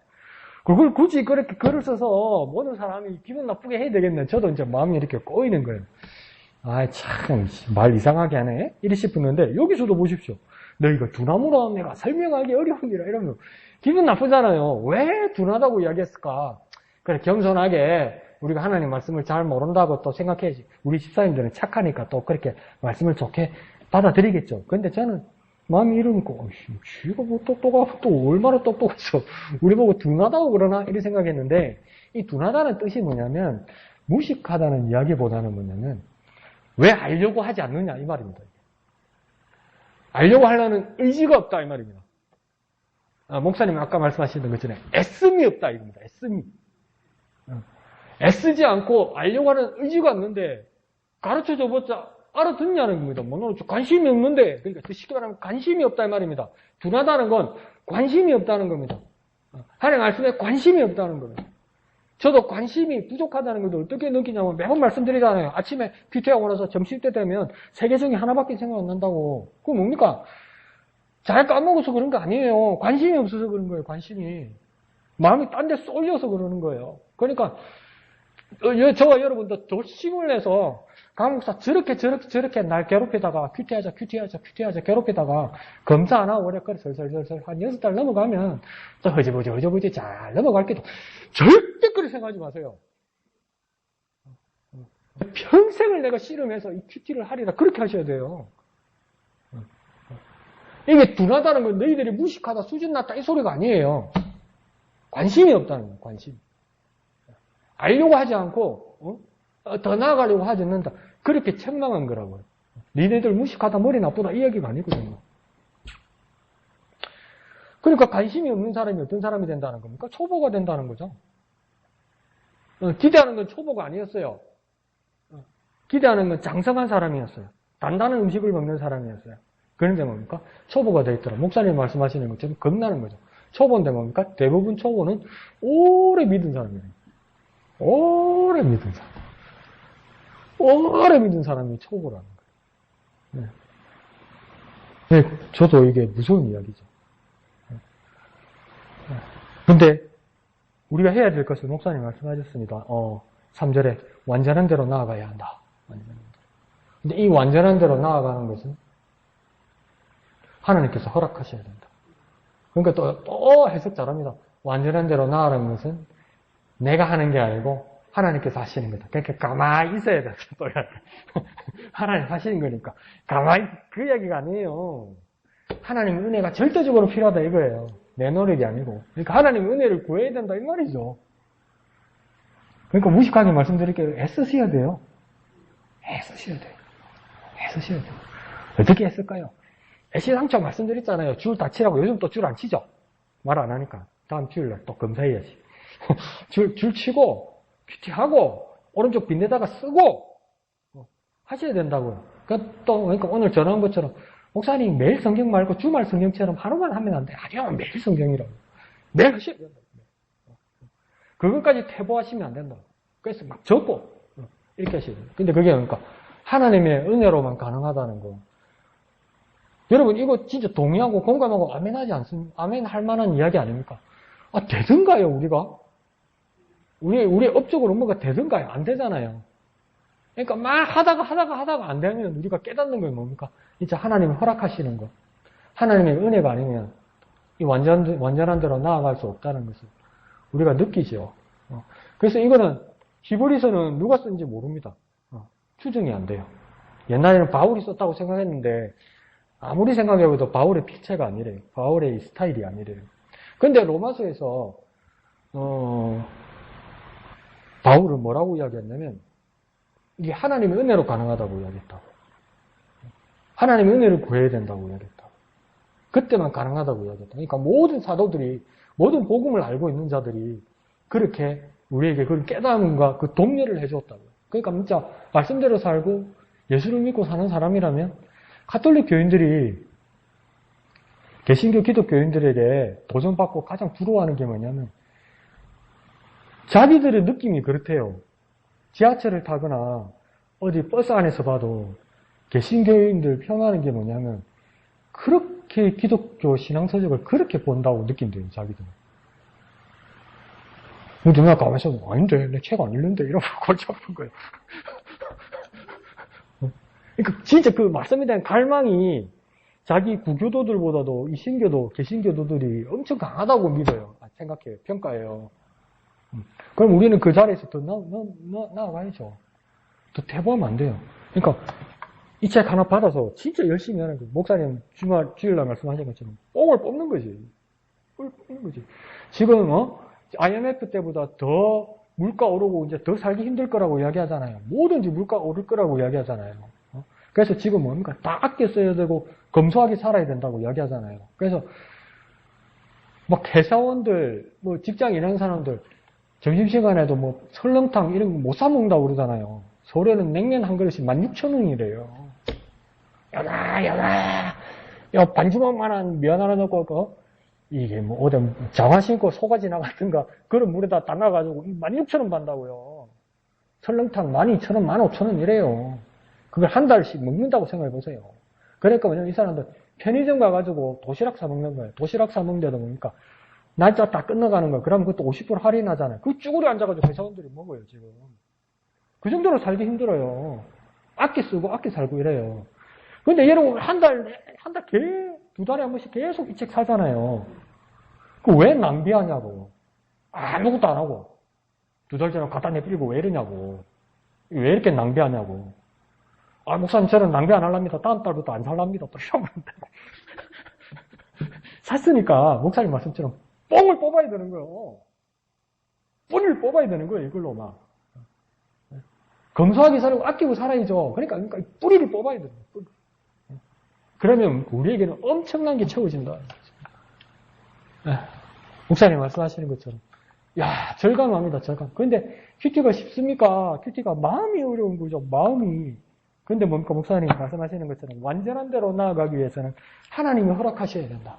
그걸 굳이 그렇게 글을 써서 모든 사람이 기분 나쁘게 해야 되겠네. 저도 이제 마음이 이렇게 꼬이는 거예요. 아, 참, 말 이상하게 하네? 이리 싶었는데, 여기서도 보십시오. 너희가 두나무라 내가 설명하기 어려우니라 이러면 기분 나쁘잖아요. 왜 둔하다고 이야기했을까? 그래, 겸손하게 우리가 하나님 말씀을 잘 모른다고 또 생각해야지. 우리 집사님들은 착하니까 또 그렇게 말씀을 좋게 받아들이겠죠. 근데 저는 마음이 이러니까, 쥐가 뭐 똑똑하고 또 얼마나 똑똑해서 우리 보고 둔하다고 그러나? 이렇게 생각했는데, 이 둔하다는 뜻이 뭐냐면, 무식하다는 이야기보다는 뭐냐면, 왜 알려고 하지 않느냐, 이 말입니다. 알려고 하려는 의지가 없다, 이 말입니다. 목사님이 아까 말씀하시던 것처럼 애씀이 없다, 이겁니다. 애씀이. 애쓰지 않고 알려고 하는 의지가 없는데, 가르쳐 줘봤자 알아듣냐는 겁니다. 뭐, 관심이 없는데, 그러니까 그 쉽게 말하면 관심이 없다, 이 말입니다. 둔하다는 건 관심이 없다는 겁니다. 하나님 말씀에 관심이 없다는 겁니다. 저도 관심이 부족하다는 것을 어떻게 느끼냐면 매번 말씀드리잖아요. 아침에 큐티하고 나서 점심때 되면 세계 중에 하나밖에 생각 안 난다고. 그거 뭡니까? 잘 까먹어서 그런 거 아니에요. 관심이 없어서 그런 거예요. 관심이. 마음이 딴 데 쏠려서 그러는 거예요. 그러니까 저와 여러분도 조심을 내서 강목사 저렇게 날 괴롭히다가 큐티하자 괴롭히다가 검사 안 하고 오래 설설설설 한 6달 넘어가면 또 허지부지 잘 넘어갈 게도 절대 그렇게 생각하지 마세요. 평생을 내가 씨름해서 이 큐티를 하리라 그렇게 하셔야 돼요. 이게 둔하다는 건 너희들이 무식하다 수준 낮다 이 소리가 아니에요. 관심이 없다는 거예요. 관심. 알려고 하지 않고 더 나아가려고 하지 않는다. 그렇게 책망한 거라고요. 니네들 무식하다 머리 나쁘다 이 얘기가 아니거든요. 그러니까 관심이 없는 사람이 어떤 사람이 된다는 겁니까? 초보가 된다는 거죠. 기대하는 건 초보가 아니었어요. 기대하는 건 장성한 사람이었어요. 단단한 음식을 먹는 사람이었어요. 그런데 뭡니까? 초보가 되있더라. 목사님 말씀하시는 것처럼 겁나는 거죠. 초보인데 뭡니까? 대부분 초보는 오래 믿은 사람이에요. 오래 믿은 사람. 오래 믿은 사람이 초보라는 거예요. 네. 저도 이게 무서운 이야기죠. 근데 우리가 해야 될 것을 목사님 말씀하셨습니다. 3절에 완전한 대로 나아가야 한다. 근데 이 완전한 대로 나아가는 것은 하나님께서 허락하셔야 된다. 그러니까 또 해석 잘합니다. 완전한 대로 나아가는 것은 내가 하는 게 아니고 하나님께서 하시는 거다. 그러니까 가만히 있어야 된다. 하나님 하시는 거니까. 가만히, 그 이야기가 아니에요. 하나님의 은혜가 절대적으로 필요하다 이거예요. 내 노력이 아니고. 그러니까 하나님의 은혜를 구해야 된다 이 말이죠. 그러니까 무식하게 말씀드릴게요. 애쓰셔야 돼요. 애쓰셔야 돼요. 애쓰셔야 돼요. 어떻게 했을까요? 애시당초 말씀드렸잖아요. 줄 다 치라고. 요즘 또 줄 안 치죠? 말 안 하니까. 다음 주일날 또 검사해야지. 줄 치고, 큐티하고, 오른쪽 빗내다가 쓰고, 하셔야 된다고요. 그러니까 오늘 전화한 것처럼, 목사님 매일 성경 말고 주말 성경처럼 하루만 하면 안 돼. 아니요, 매일 성경이라고. 매일 하셔야 된다. 그것까지 퇴보하시면 안 된다. 그래서 막 적고, 이렇게 하셔야 돼요. 근데 그게 그러니까, 하나님의 은혜로만 가능하다는 거. 여러분, 이거 진짜 동의하고 공감하고 아멘하지 않습니까? 아멘 할 만한 이야기 아닙니까? 되든가요, 우리가? 우리 업적으로 뭐가 되든가요? 안 되잖아요. 그러니까 막 하다가 안 되면 우리가 깨닫는 건 뭡니까? 진짜 하나님이 허락하시는 거. 하나님의 은혜가 아니면 이 완전한 대로 나아갈 수 없다는 것을 우리가 느끼죠. 그래서 이거는 히브리서는 누가 쓴지 모릅니다. 추정이 안 돼요. 옛날에는 바울이 썼다고 생각했는데 아무리 생각해도 바울의 필체가 아니래요. 바울의 스타일이 아니래요. 근데 로마서에서 바울은 뭐라고 이야기했냐면 이게 하나님의 은혜로 가능하다고 이야기했다고. 하나님의 은혜를 구해야 된다고 이야기했다고. 그때만 가능하다고 이야기했다. 그러니까 모든 사도들이, 모든 복음을 알고 있는 자들이 그렇게 우리에게 그런 깨달음과 그 독려를 해주었다고요. 그러니까 진짜 말씀대로 살고 예수를 믿고 사는 사람이라면 가톨릭 교인들이 개신교 기독교인들에게 도전받고 가장 부러워하는 게 뭐냐면 자기들의 느낌이 그렇대요. 지하철을 타거나 어디 버스 안에서 봐도 개신교인들 평하는 게 뭐냐면 그렇게 기독교 신앙서적을 그렇게 본다고 느낀대요, 자기들은. 근데 내가 가만히 있어도 아닌데, 내 책 안 읽는데 이러고 골치 아픈 거예요. 그러니까 진짜 그 말씀에 대한 갈망이 자기 구교도들보다도 이 신교도, 개신교도들이 엄청 강하다고 믿어요. 생각해요. 평가해요. 그럼 우리는 그 자리에서 더 나아가야죠. 더 퇴보하면 안 돼요. 그러니까 이 책 하나 받아서 진짜 열심히 하는 거예요. 목사님 주일날 말씀하신 것처럼 뽕을 뽑는 거지. 뽕을 뽑는 거지. 지금 IMF 때보다 더 물가 오르고 이제 더 살기 힘들 거라고 이야기하잖아요. 뭐든지 물가 오를 거라고 이야기하잖아요. 그래서 지금 뭡니까? 다 아껴 써야 되고 검소하게 살아야 된다고 이야기하잖아요. 그래서 막 회사원들, 뭐 직장 일하는 사람들 점심시간에도 뭐 설렁탕 이런 거 못 사 먹는다고 그러잖아요. 서울에는 냉면 한 그릇이 16,000원이래요. 야, 반주먹만한 면 하나 넣고, 이게 뭐, 어디 장화 신고 소가지나 같은가, 그런 물에다 담가가지고 16,000원 받는다고요. 설렁탕 12,000원, 15,000원 이래요. 그걸 한 달씩 먹는다고 생각해보세요. 그러니까 뭐냐면 이 사람들 편의점 가가지고 도시락 사 먹는 거예요. 도시락 사 먹는데도 보니까 날짜 딱 끝나가는 거예요. 그러면 그것도 50% 할인하잖아요. 그 쭈구리 앉아가지고 회사원들이 먹어요, 지금. 그 정도로 살기 힘들어요. 아껴 쓰고 아껴 살고 이래요. 근데 여러분 두 달에 한 번씩 계속 이 책 사잖아요. 그 왜 낭비하냐고. 아무것도 안 하고. 두 달 전에 갖다 내버리고 왜 이러냐고. 왜 이렇게 낭비하냐고. 목사님 저는 낭비 안 하랍니다. 다음 달부터 안 살랍니다. 또 이러는데. 샀으니까 목사님 말씀처럼 뽕을 뽑아야 되는 거예요. 뿌리를 뽑아야 되는 거예요. 이걸로 막. 검소하게 살고 아끼고 살아야죠. 그러니까 뿌리를 뽑아야 돼요. 그러면 우리에게는 엄청난 게 채워진다. 목사님 말씀하시는 것처럼. 야, 절감합니다, 절감. 그런데 큐티가 쉽습니까? 큐티가 마음이 어려운 거죠, 마음이. 근데 뭡니까? 목사님 말씀하시는 것처럼 완전한 대로 나아가기 위해서는 하나님이 허락하셔야 된다.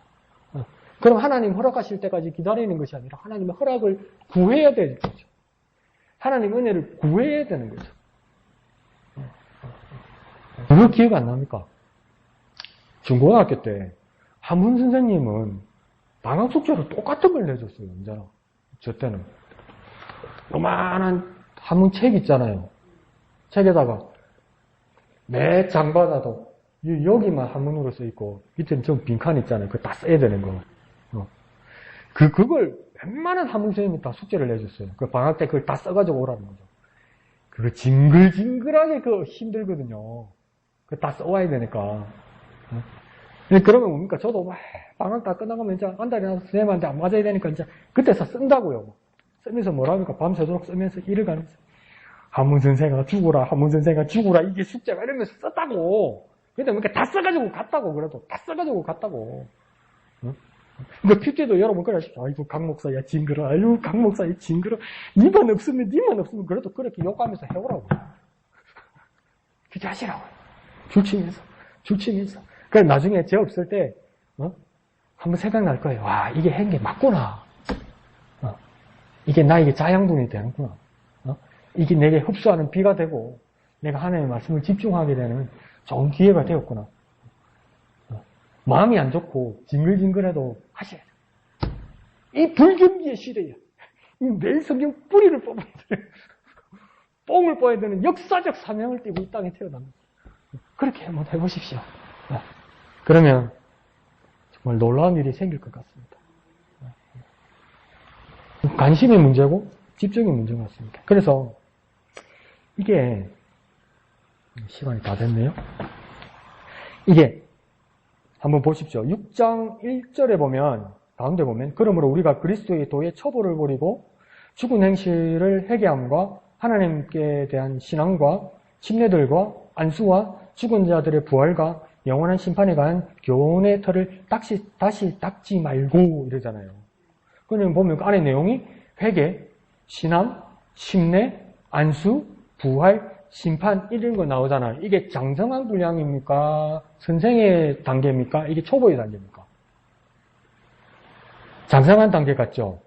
그럼 하나님 허락하실 때까지 기다리는 것이 아니라 하나님의 허락을 구해야 되는 거죠. 하나님 은혜를 구해야 되는 거죠. 그거 기억 안 납니까? 중고등학교 때 한문 선생님은 방학 숙제로 똑같은 걸 내줬어요. 언제나. 저 때는. 요만한 한문 책 있잖아요. 책에다가 매 장마다도 여기만 한문으로 써있고 밑에는 좀 빈칸 있잖아요. 그거 다 써야 되는 거. 그걸 웬만한 한문 선생님이 다 숙제를 내줬어요. 그 방학 때 그걸 다 써가지고 오라는 거죠. 그거 징글징글하게 그거 힘들거든요. 그거 다 써와야 되니까. 그러면 뭡니까? 저도 막 방학 다 끝나가면 이제 한 달이나 선생님한테 안 맞아야 되니까 이제 그때서 쓴다고요. 쓰면서 뭐라 합니까? 밤새도록 쓰면서 일을 가면서 한문 선생아 죽어라, 한문 선생아 죽어라, 이게 숙제가 이러면서 썼다고. 근데 뭡니까? 다 써가지고 갔다고, 그래도. 다 써가지고 갔다고. 그러니까 큐티도 여러분 그러시죠. 아이고, 강 목사야, 징그러. 아이고, 강 목사야, 징그러. 니만 없으면 그래도 그렇게 욕하면서 해오라고. 큐티 하시라고. 줄치면서. 그래, 나중에 제 없을 때, 한번 생각날 거예요. 와, 이게 한 게 맞구나. 이게 나에게 자양분이 되는구나. 이게 내게 흡수하는 비가 되고, 내가 하나님의 말씀을 집중하게 되는 좋은 기회가 되었구나. 마음이 안 좋고, 징글징글해도 하셔야 돼. 이 불경기의 시대에, 매일 성경 뿌리를 뽑아야 돼. 뽕을 뽑아야 되는 역사적 사명을 띠고 이 땅에 태어납니다. 그렇게 한번 해보십시오. 그러면 정말 놀라운 일이 생길 것 같습니다. 관심의 문제고 집중의 문제 같습니다. 그래서 이게 시간이 다 됐네요. 이게 한번 보십시오. 6장 1절에 보면 가운데 보면 그러므로 우리가 그리스도의 도의 처벌을 버리고 죽은 행실을 회개함과 하나님께 대한 신앙과 침례들과 안수와 죽은 자들의 부활과 영원한 심판에 관한 교훈의 틀을 다시 닦지 말고 이러잖아요. 그러면 보면 그 안에 내용이 회개, 신앙, 침례, 안수, 부활, 심판 이런 거 나오잖아요. 이게 장성한 분량입니까? 선생의 단계입니까? 이게 초보의 단계입니까? 장성한 단계 같죠?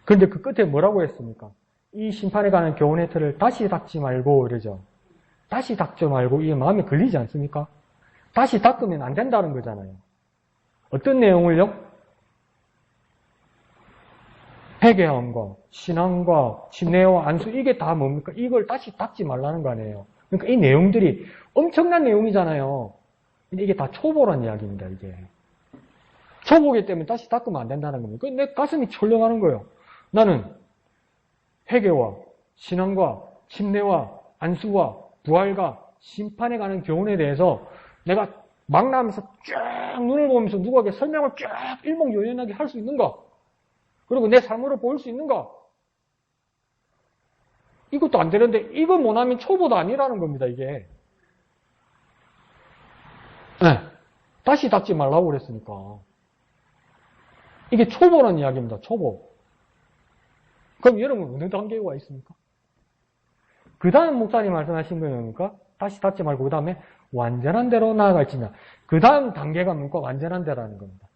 그런데 그 끝에 뭐라고 했습니까? 이 심판에 관한 교훈의 틀을 다시 닦지 말고 이러죠. 다시 닦지 말고 이게 마음에 걸리지 않습니까? 다시 닦으면 안 된다는 거잖아요. 어떤 내용을요? 회개함과 신앙과 침례와 안수 이게 다 뭡니까? 이걸 다시 닦지 말라는 거 아니에요. 그러니까 이 내용들이 엄청난 내용이잖아요. 근데 이게 다 초보란 이야기입니다. 이게 초보기 때문에 다시 닦으면 안 된다는 겁니다. 내 가슴이 철렁하는 거예요. 나는 회개와 신앙과 침례와 안수와 부활과 심판에 관한 교훈에 대해서 내가 막 나면서 쫙 눈을 보면서 누구에게 설명을 쫙 일목요연하게 할 수 있는가? 그리고 내 삶으로 보일 수 있는가? 이것도 안 되는데 이거 못하면 초보도 아니라는 겁니다. 이게. 네. 다시 닦지 말라고 그랬으니까. 이게 초보라는 이야기입니다. 초보. 그럼 여러분 어느 단계에 와 있습니까? 그 다음 목사님 말씀하신 건 뭡니까? 다시 닦지 말고 그 다음에 완전한 대로 나아갈지냐. 그 다음 단계가 뭡니까? 완전한 대라는 겁니다.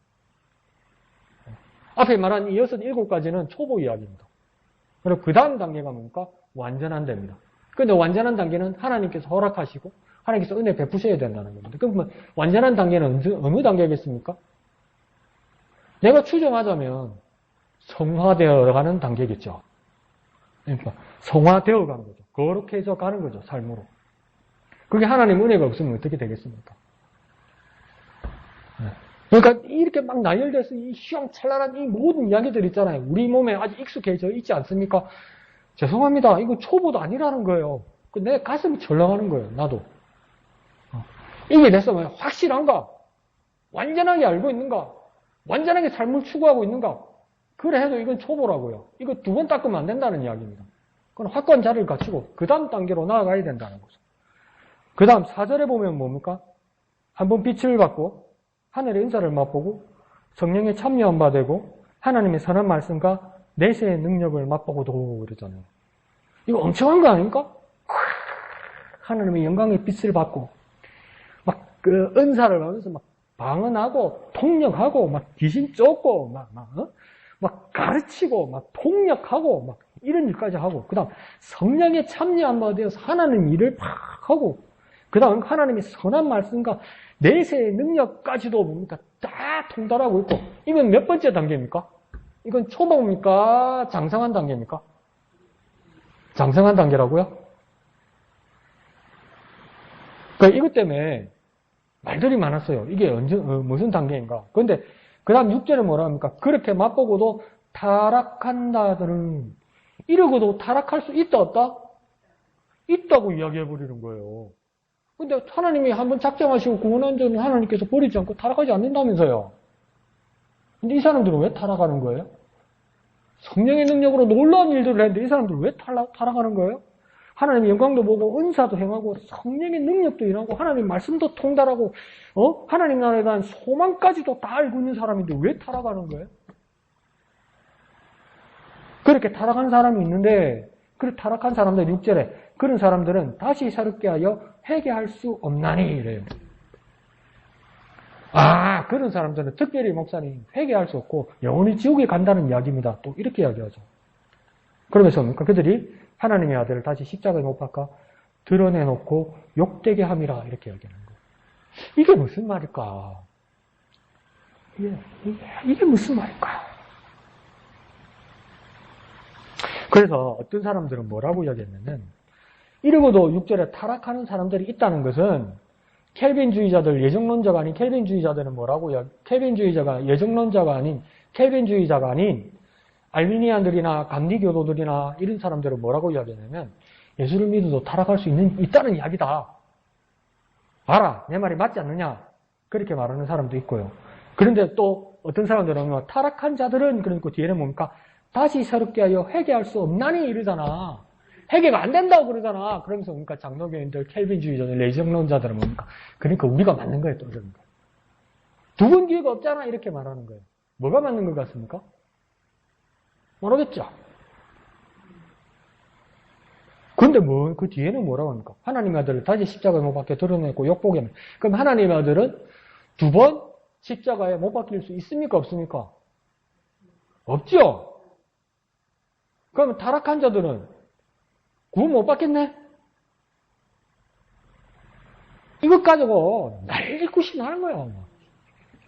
앞에 말한 이 6, 7가지는 초보 이야기입니다. 그리고 그 다음 단계가 뭡니까? 완전한 대입니다. 그런데 완전한 단계는 하나님께서 허락하시고 하나님께서 은혜 베푸셔야 된다는 겁니다. 그러면 완전한 단계는 어느 단계겠습니까? 내가 추정하자면 성화되어 가는 단계겠죠. 그러니까 성화되어 가는 거죠. 거룩해져 가는 거죠. 삶으로. 그게 하나님 은혜가 없으면 어떻게 되겠습니까? 그러니까 이렇게 막 나열돼서 이 휘황찬란한 이 모든 이야기들 있잖아요. 우리 몸에 아직 익숙해져 있지 않습니까? 죄송합니다. 이거 초보도 아니라는 거예요. 내 가슴이 절렁하는 거예요. 나도. 이게 내 삶에 확실한가? 완전하게 알고 있는가? 완전하게 삶을 추구하고 있는가? 그래 해도 이건 초보라고요. 이거 2번 닦으면 안 된다는 이야기입니다. 그건 확고한 자리를 갖추고 그 다음 단계로 나아가야 된다는 거죠. 그 다음 4절에 보면 뭡니까? 한번 빛을 받고 하늘의 은사를 맛보고 성령의 참여한 바 되고 하나님의 선한 말씀과 내세의 능력을 맛보고도 이러잖아요. 이거 엄청난 거 아닙니까? 하나님의 영광의 빛을 받고 막 그 은사를 받으면서 막 방언하고 통역하고 막 귀신 쫓고 막 가르치고 막 통역하고 막 이런 일까지 하고 그 다음 성령의 참여한 바 되어서 하나님 일을 팍 하고 그 다음 하나님의 선한 말씀과 내세의 능력까지도 뭡니까? 다 통달하고 있고 이건 몇 번째 단계입니까? 이건 초보입니까? 장성한 단계입니까? 장성한 단계라고요? 그러니까 이것 때문에 말들이 많았어요. 이게 무슨 단계인가? 그런데 그 다음 6절에 뭐라 합니까? 그렇게 맛보고도 타락한다들은 이러고도 타락할 수 있다 없다? 있다고 이야기해버리는 거예요. 근데 하나님이 한번 작정하시고 구원한 자는 하나님께서 버리지 않고 타락하지 않는다면서요. 근데 이 사람들은 왜 타락하는 거예요? 성령의 능력으로 놀라운 일들을 했는데 이 사람들은 왜 타락하는 거예요? 하나님의 영광도 보고 은사도 행하고 성령의 능력도 일하고 하나님 말씀도 통달하고 하나님 나라에 대한 소망까지도 다 알고 있는 사람인데 왜 타락하는 거예요? 그렇게 타락한 사람이 있는데 그 타락한 사람들 6절에 그런 사람들은 다시 새롭게 하여 회개할 수 없나니 이래요. 아, 그런 사람들은 특별히 목사님 회개할 수 없고 영원히 지옥에 간다는 이야기입니다. 또 이렇게 이야기하죠. 그러면서 그들이 하나님의 아들을 다시 십자가에 못 박아 드러내놓고 욕되게 함이라 이렇게 이야기하는 거예요. 이게 무슨 말일까? 이게 무슨 말일까? 그래서 어떤 사람들은 뭐라고 이야기했냐면 이러고도 6절에 타락하는 사람들이 있다는 것은 켈빈주의자들, 예정론자가 아닌 켈빈주의자들은 뭐라고요? 켈빈주의자가 예정론자가 아닌 켈빈주의자가 아닌 알미니안들이나 감리교도들이나 이런 사람들은 뭐라고 이야기하냐면 예수를 믿어도 타락할 수 있다는 이야기다. 봐라, 내 말이 맞지 않느냐? 그렇게 말하는 사람도 있고요. 그런데 또 어떤 사람들은 타락한 자들은 그러니까 뒤에는 뭡니까? 다시 새롭게 하여 회개할 수 없나니 이러잖아. 회개가 안 된다고 그러잖아. 그러면서 그러니까 장로교인들, 켈빈주의자들, 레이정론자들은 뭡니까? 그러니까 우리가 맞는 거예요, 또 이러는 거예요. 두 번 기회가 없잖아, 이렇게 말하는 거예요. 뭐가 맞는 것 같습니까? 모르겠죠? 근데 그 뒤에는 뭐라고 합니까? 하나님의 아들을 다시 십자가에 못 박혀 드러내고 욕보게 하면. 그럼 하나님의 아들은 두 번 십자가에 못 박힐 수 있습니까? 없습니까? 없죠? 그러면 타락한 자들은 구원 못 받겠네? 이것 가지고 날리굿이 나는 거야.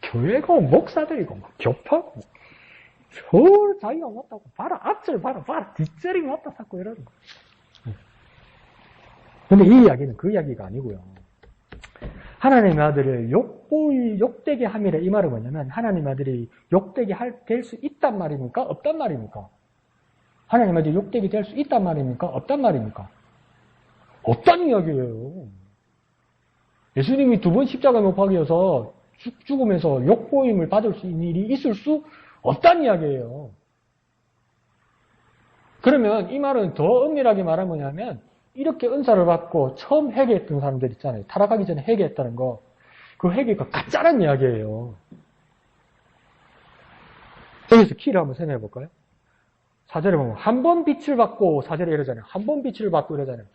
교회가 목사들이고 막 겹하고 서울 자기가 못하고 봐라 앞절 봐라 뒷절이 못다 자꾸 이러는 거야. 근데 이 이야기는 그 이야기가 아니고요. 하나님의 아들을 욕되게 함이라 이 말은 뭐냐면 하나님의 아들이 욕되게 될 수 있단 말입니까? 없단 말입니까? 하나님의 아들이 욕되게 될 수 있단 말입니까? 없단 말입니까? 없다는 이야기예요. 예수님이 두 번 십자가에 못 박혀서 죽으면서 욕보임을 받을 수 있는 일이 있을 수 없다는 이야기예요. 그러면 이 말은 더 엄밀하게 말하면 뭐냐면 이렇게 은사를 받고 처음 회개했던 사람들 있잖아요. 타락하기 전에 회개했다는 거. 그 회개가 가짜란 이야기예요. 여기서 키를 한번 생각해 볼까요? 4절에 보면 한 번 빛을 받고 4절에 이러잖아요. 한 번 빛을 받고 이러잖아요.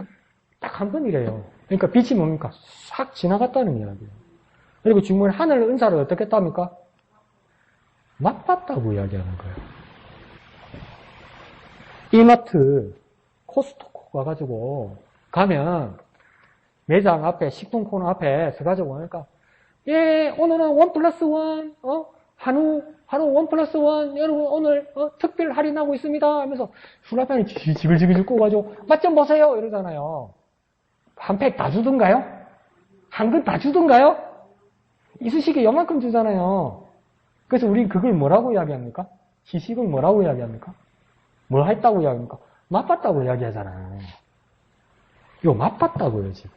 딱 한 번이래요. 그러니까 빛이 뭡니까? 싹 지나갔다는 이야기예요. 그리고 중간에 하늘 은사를 어떻게 했답니까? 맛봤다고 이야기하는 거예요. 이마트, 코스트코 가가지고 가면 매장 앞에 식품 코너 앞에 서가지고 그러니까 예 오늘은 1+1 한우 1+1 여러분 오늘 특별 할인하고 있습니다 하면서 후라이팬을 지글지글 구워가지고 맛 좀 보세요 이러잖아요. 한 팩 다 주던가요? 한 근 다 주던가요? 이쑤시개 요만큼 주잖아요. 그래서 우린 그걸 뭐라고 이야기합니까? 시식을 뭐라고 이야기합니까? 뭐 했다고 이야기합니까? 맛봤다고 이야기하잖아요. 이거 맛봤다고요, 지금.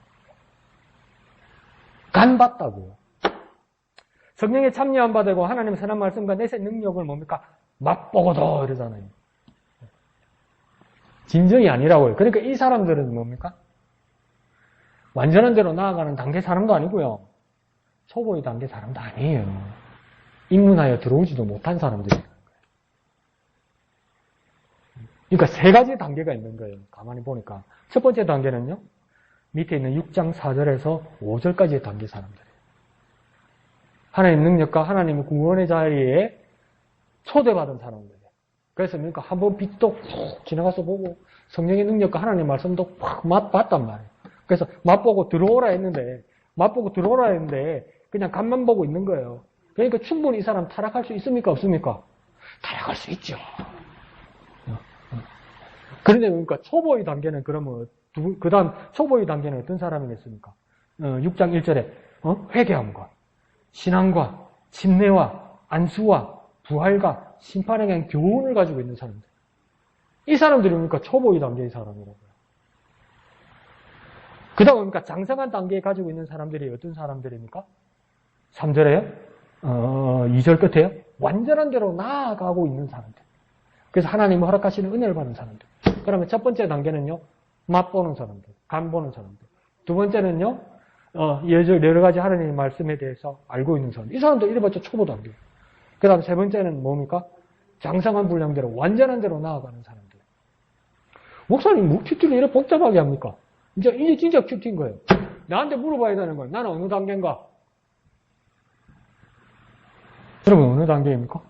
간봤다고요. 성령에 참여 안 받고 하나님의 선한 말씀과 내세 능력을 뭡니까? 맛보고도 이러잖아요. 진정이 아니라고요. 그러니까 이 사람들은 뭡니까? 완전한 대로 나아가는 단계 사람도 아니고요. 초보의 단계 사람도 아니에요. 입문하여 들어오지도 못한 사람들이에요. 그러니까 세 가지 단계가 있는 거예요. 가만히 보니까. 첫 번째 단계는요. 밑에 있는 6장 4절에서 5절까지의 단계 사람들이에요. 하나님의 능력과 하나님의 구원의 자리에 초대받은 사람들이에요. 그래서 그러니까 한번 빛도 푹 지나가서 보고 성령의 능력과 하나님의 말씀도 팍 맛봤단 말이에요. 그래서 맛보고 들어오라 했는데 그냥 간만 보고 있는 거예요. 그러니까 충분히 이 사람 타락할 수 있습니까? 없습니까? 타락할 수 있죠. 그런데 그러니까 초보의 단계는 그러면 그 다음 초보의 단계는 어떤 사람이겠습니까? 6장 1절에 회개함과 신앙과 침례와 안수와 부활과 심판에 대한 교훈을 가지고 있는 사람들. 이 사람들이 그러니까 초보의 단계의 사람이라고요. 그 다음 그러니까 장성한 단계에 가지고 있는 사람들이 어떤 사람들입니까? 3절에요? 2절 끝에요? 완전한 대로 나아가고 있는 사람들. 그래서 하나님이 허락하시는 은혜를 받는 사람들. 그러면 첫 번째 단계는요, 맛보는 사람들, 간보는 사람들. 두 번째는요, 여러 가지 하나님의 말씀에 대해서 알고 있는 사람들. 이 사람들 이래봤자 초보 단계. 그 다음 세 번째는 뭡니까? 장성한 분량대로, 완전한 대로 나아가는 사람들. 목사님, 뭐 큐티를 이렇게 복잡하게 합니까? 이제 진짜 큐티인 거예요. 나한테 물어봐야 되는 거예요. 나는 어느 단계인가? 여러분, 어느 단계입니까?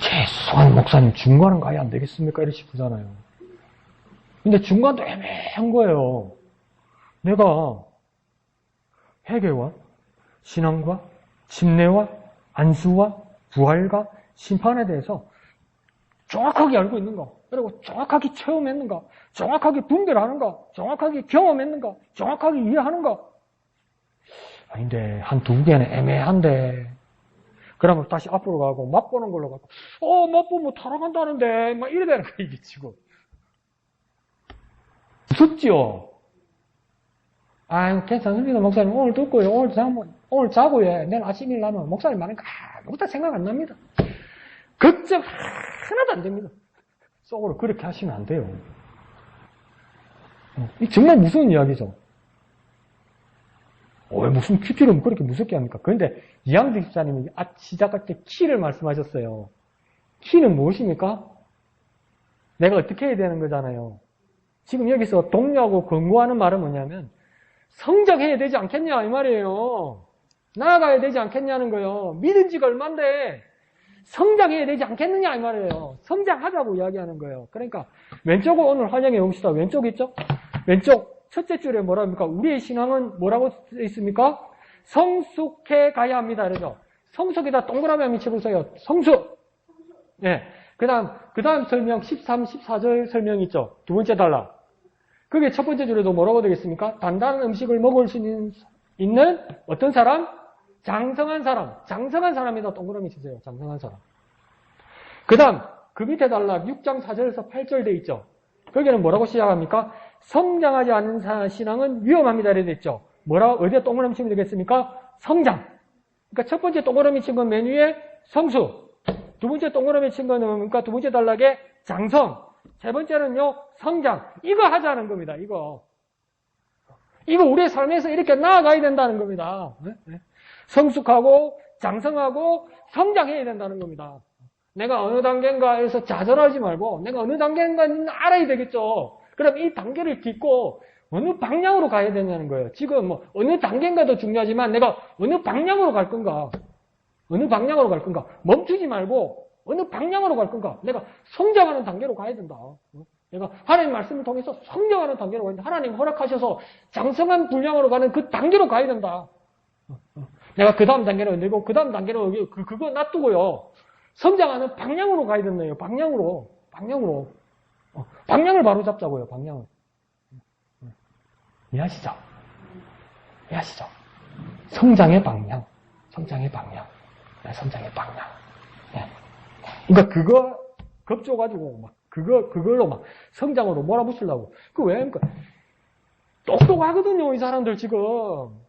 최소한 목사님 중간은 가야 안 되겠습니까? 이렇게 싶으잖아요. 근데 중간도 애매한 거예요. 내가 회개와 신앙과 침례와 안수와 부활과 심판에 대해서 정확하게 알고 있는가? 그리고 정확하게 체험했는가? 정확하게 분별하는가? 정확하게 경험했는가? 정확하게 이해하는가? 아닌데 한 두 개는 애매한데 그러면 다시 앞으로 가고 맛보는 걸로 가고 맛보면 타락한다는데 막 이래 되는 거야 이게 지금. 무섭죠? 아유 괜찮습니다 목사님 오늘 듣고요 오늘 자고 해 내일 아침 일 나면 목사님 말하니까 아무것도 생각 안 납니다. 걱정 하나도 안 됩니다. 속으로 그렇게 하시면 안 돼요. 이 정말 무서운 이야기죠. 왜 무슨 큐티를 그렇게 무섭게 합니까? 그런데 이양득 집사님이 시작할 때 키를 말씀하셨어요. 키는 무엇입니까? 내가 어떻게 해야 되는 거잖아요. 지금 여기서 독려하고 권고하는 말은 뭐냐면 성장해야 되지 않겠냐 이 말이에요. 나아가야 되지 않겠냐는 거예요. 믿은 지가 얼만데 성장해야 되지 않겠느냐 이 말이에요. 성장하자고 이야기하는 거예요. 그러니까 왼쪽을 오늘 활용해 봅시다. 왼쪽 있죠? 왼쪽 첫째 줄에 뭐랍니까? 우리의 신앙은 뭐라고 써 있습니까? 성숙해 가야 합니다. 그러죠? 성숙에다 동그라미 한번 쳐보세요. 성숙. 예. 그 다음 설명 13, 14절 설명 있죠? 두 번째 단락. 그게 첫 번째 줄에도 뭐라고 되겠습니까? 단단한 음식을 먹을 수 있는 어떤 사람? 장성한 사람. 장성한 사람이다. 동그라미 치세요. 장성한 사람. 그 다음, 그 밑에 단락 6장 4절에서 8절 돼 있죠? 거기는 뭐라고 시작합니까? 성장하지 않는 신앙은 위험합니다. 이렇게 됐죠? 어디에 동그라미 치면 되겠습니까? 성장. 그러니까 첫 번째 동그라미 친 건 맨 위에 성수. 두 번째 동그라미 친 거는 뭡니까? 두 번째 단락에 장성. 세 번째는요, 성장. 이거 하자는 겁니다, 이거. 이거 우리의 삶에서 이렇게 나아가야 된다는 겁니다. 성숙하고, 장성하고, 성장해야 된다는 겁니다. 내가 어느 단계인가에서 좌절하지 말고, 내가 어느 단계인가는 알아야 되겠죠. 그럼 이 단계를 딛고, 어느 방향으로 가야 되냐는 거예요. 지금 뭐, 어느 단계인가도 중요하지만, 내가 어느 방향으로 갈 건가. 어느 방향으로 갈 건가? 멈추지 말고 어느 방향으로 갈 건가? 내가 성장하는 단계로 가야 된다. 내가 하나님 말씀을 통해서 성장하는 단계로 가야 된다. 하나님 허락하셔서 장성한 분량으로 가는 그 단계로 가야 된다. 내가 그 다음 단계로 내고 그 다음 단계로 그거 놔두고요. 성장하는 방향으로 가야 된다요. 방향으로. 방향을 바로 잡자고요. 방향을. 이해하시죠? 성장의 방향. 성장의 방향. 네. 그러니까 그거 겁줘가지고 막 그걸로 막 성장으로 몰아붙이려고. 그 왜? 그러니까 똑똑하거든요. 이 사람들 지금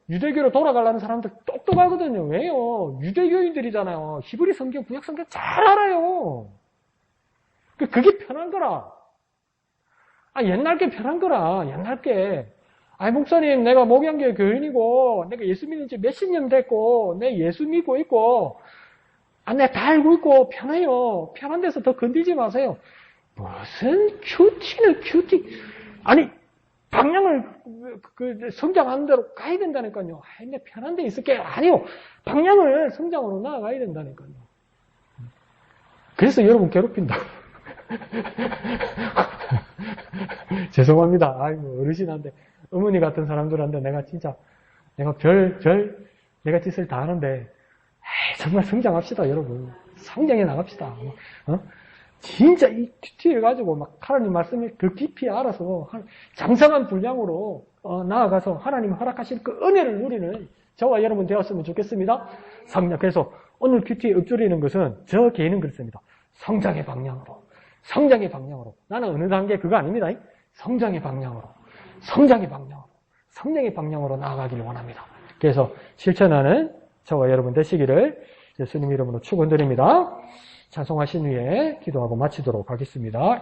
유대교로 돌아가려는 사람들 똑똑하거든요. 왜요? 유대교인들이잖아요. 히브리 성경, 구약 성경 잘 알아요. 그게 편한 거라. 옛날 게 편한 거라. 옛날 게. 목사님, 내가 목양교회 교인이고, 내가 예수 믿은 지 몇십 년 됐고, 내 예수 믿고 있고, 내가 다 알고 있고, 편해요. 편한 데서 더 건들지 마세요. 무슨 큐티. 방향을, 성장하는 대로 가야 된다니까요. 내 편한 데 있을게요. 아니요. 방향을 성장으로 나아가야 된다니까요. 그래서 여러분 괴롭힌다. 죄송합니다. 어르신한테. 어머니 같은 사람들한테 내가 내가 짓을 다 하는데, 정말 성장합시다, 여러분. 성장해 나갑시다. 진짜 이 큐티를 가지고 막 하나님 말씀을 그 깊이 알아서 장성한 분량으로 나아가서 하나님 허락하실 그 은혜를 누리는 저와 여러분 되었으면 좋겠습니다. 그래서 오늘 큐티에 읊조리는 것은 저 개인은 그렇습니다. 성장의 방향으로. 나는 어느 단계 그거 아닙니다. 성장의 방향으로 나아가기를 원합니다. 그래서 실천하는 저와 여러분 되시기를 예수님 이름으로 축원드립니다. 찬송하신 후에 기도하고 마치도록 하겠습니다.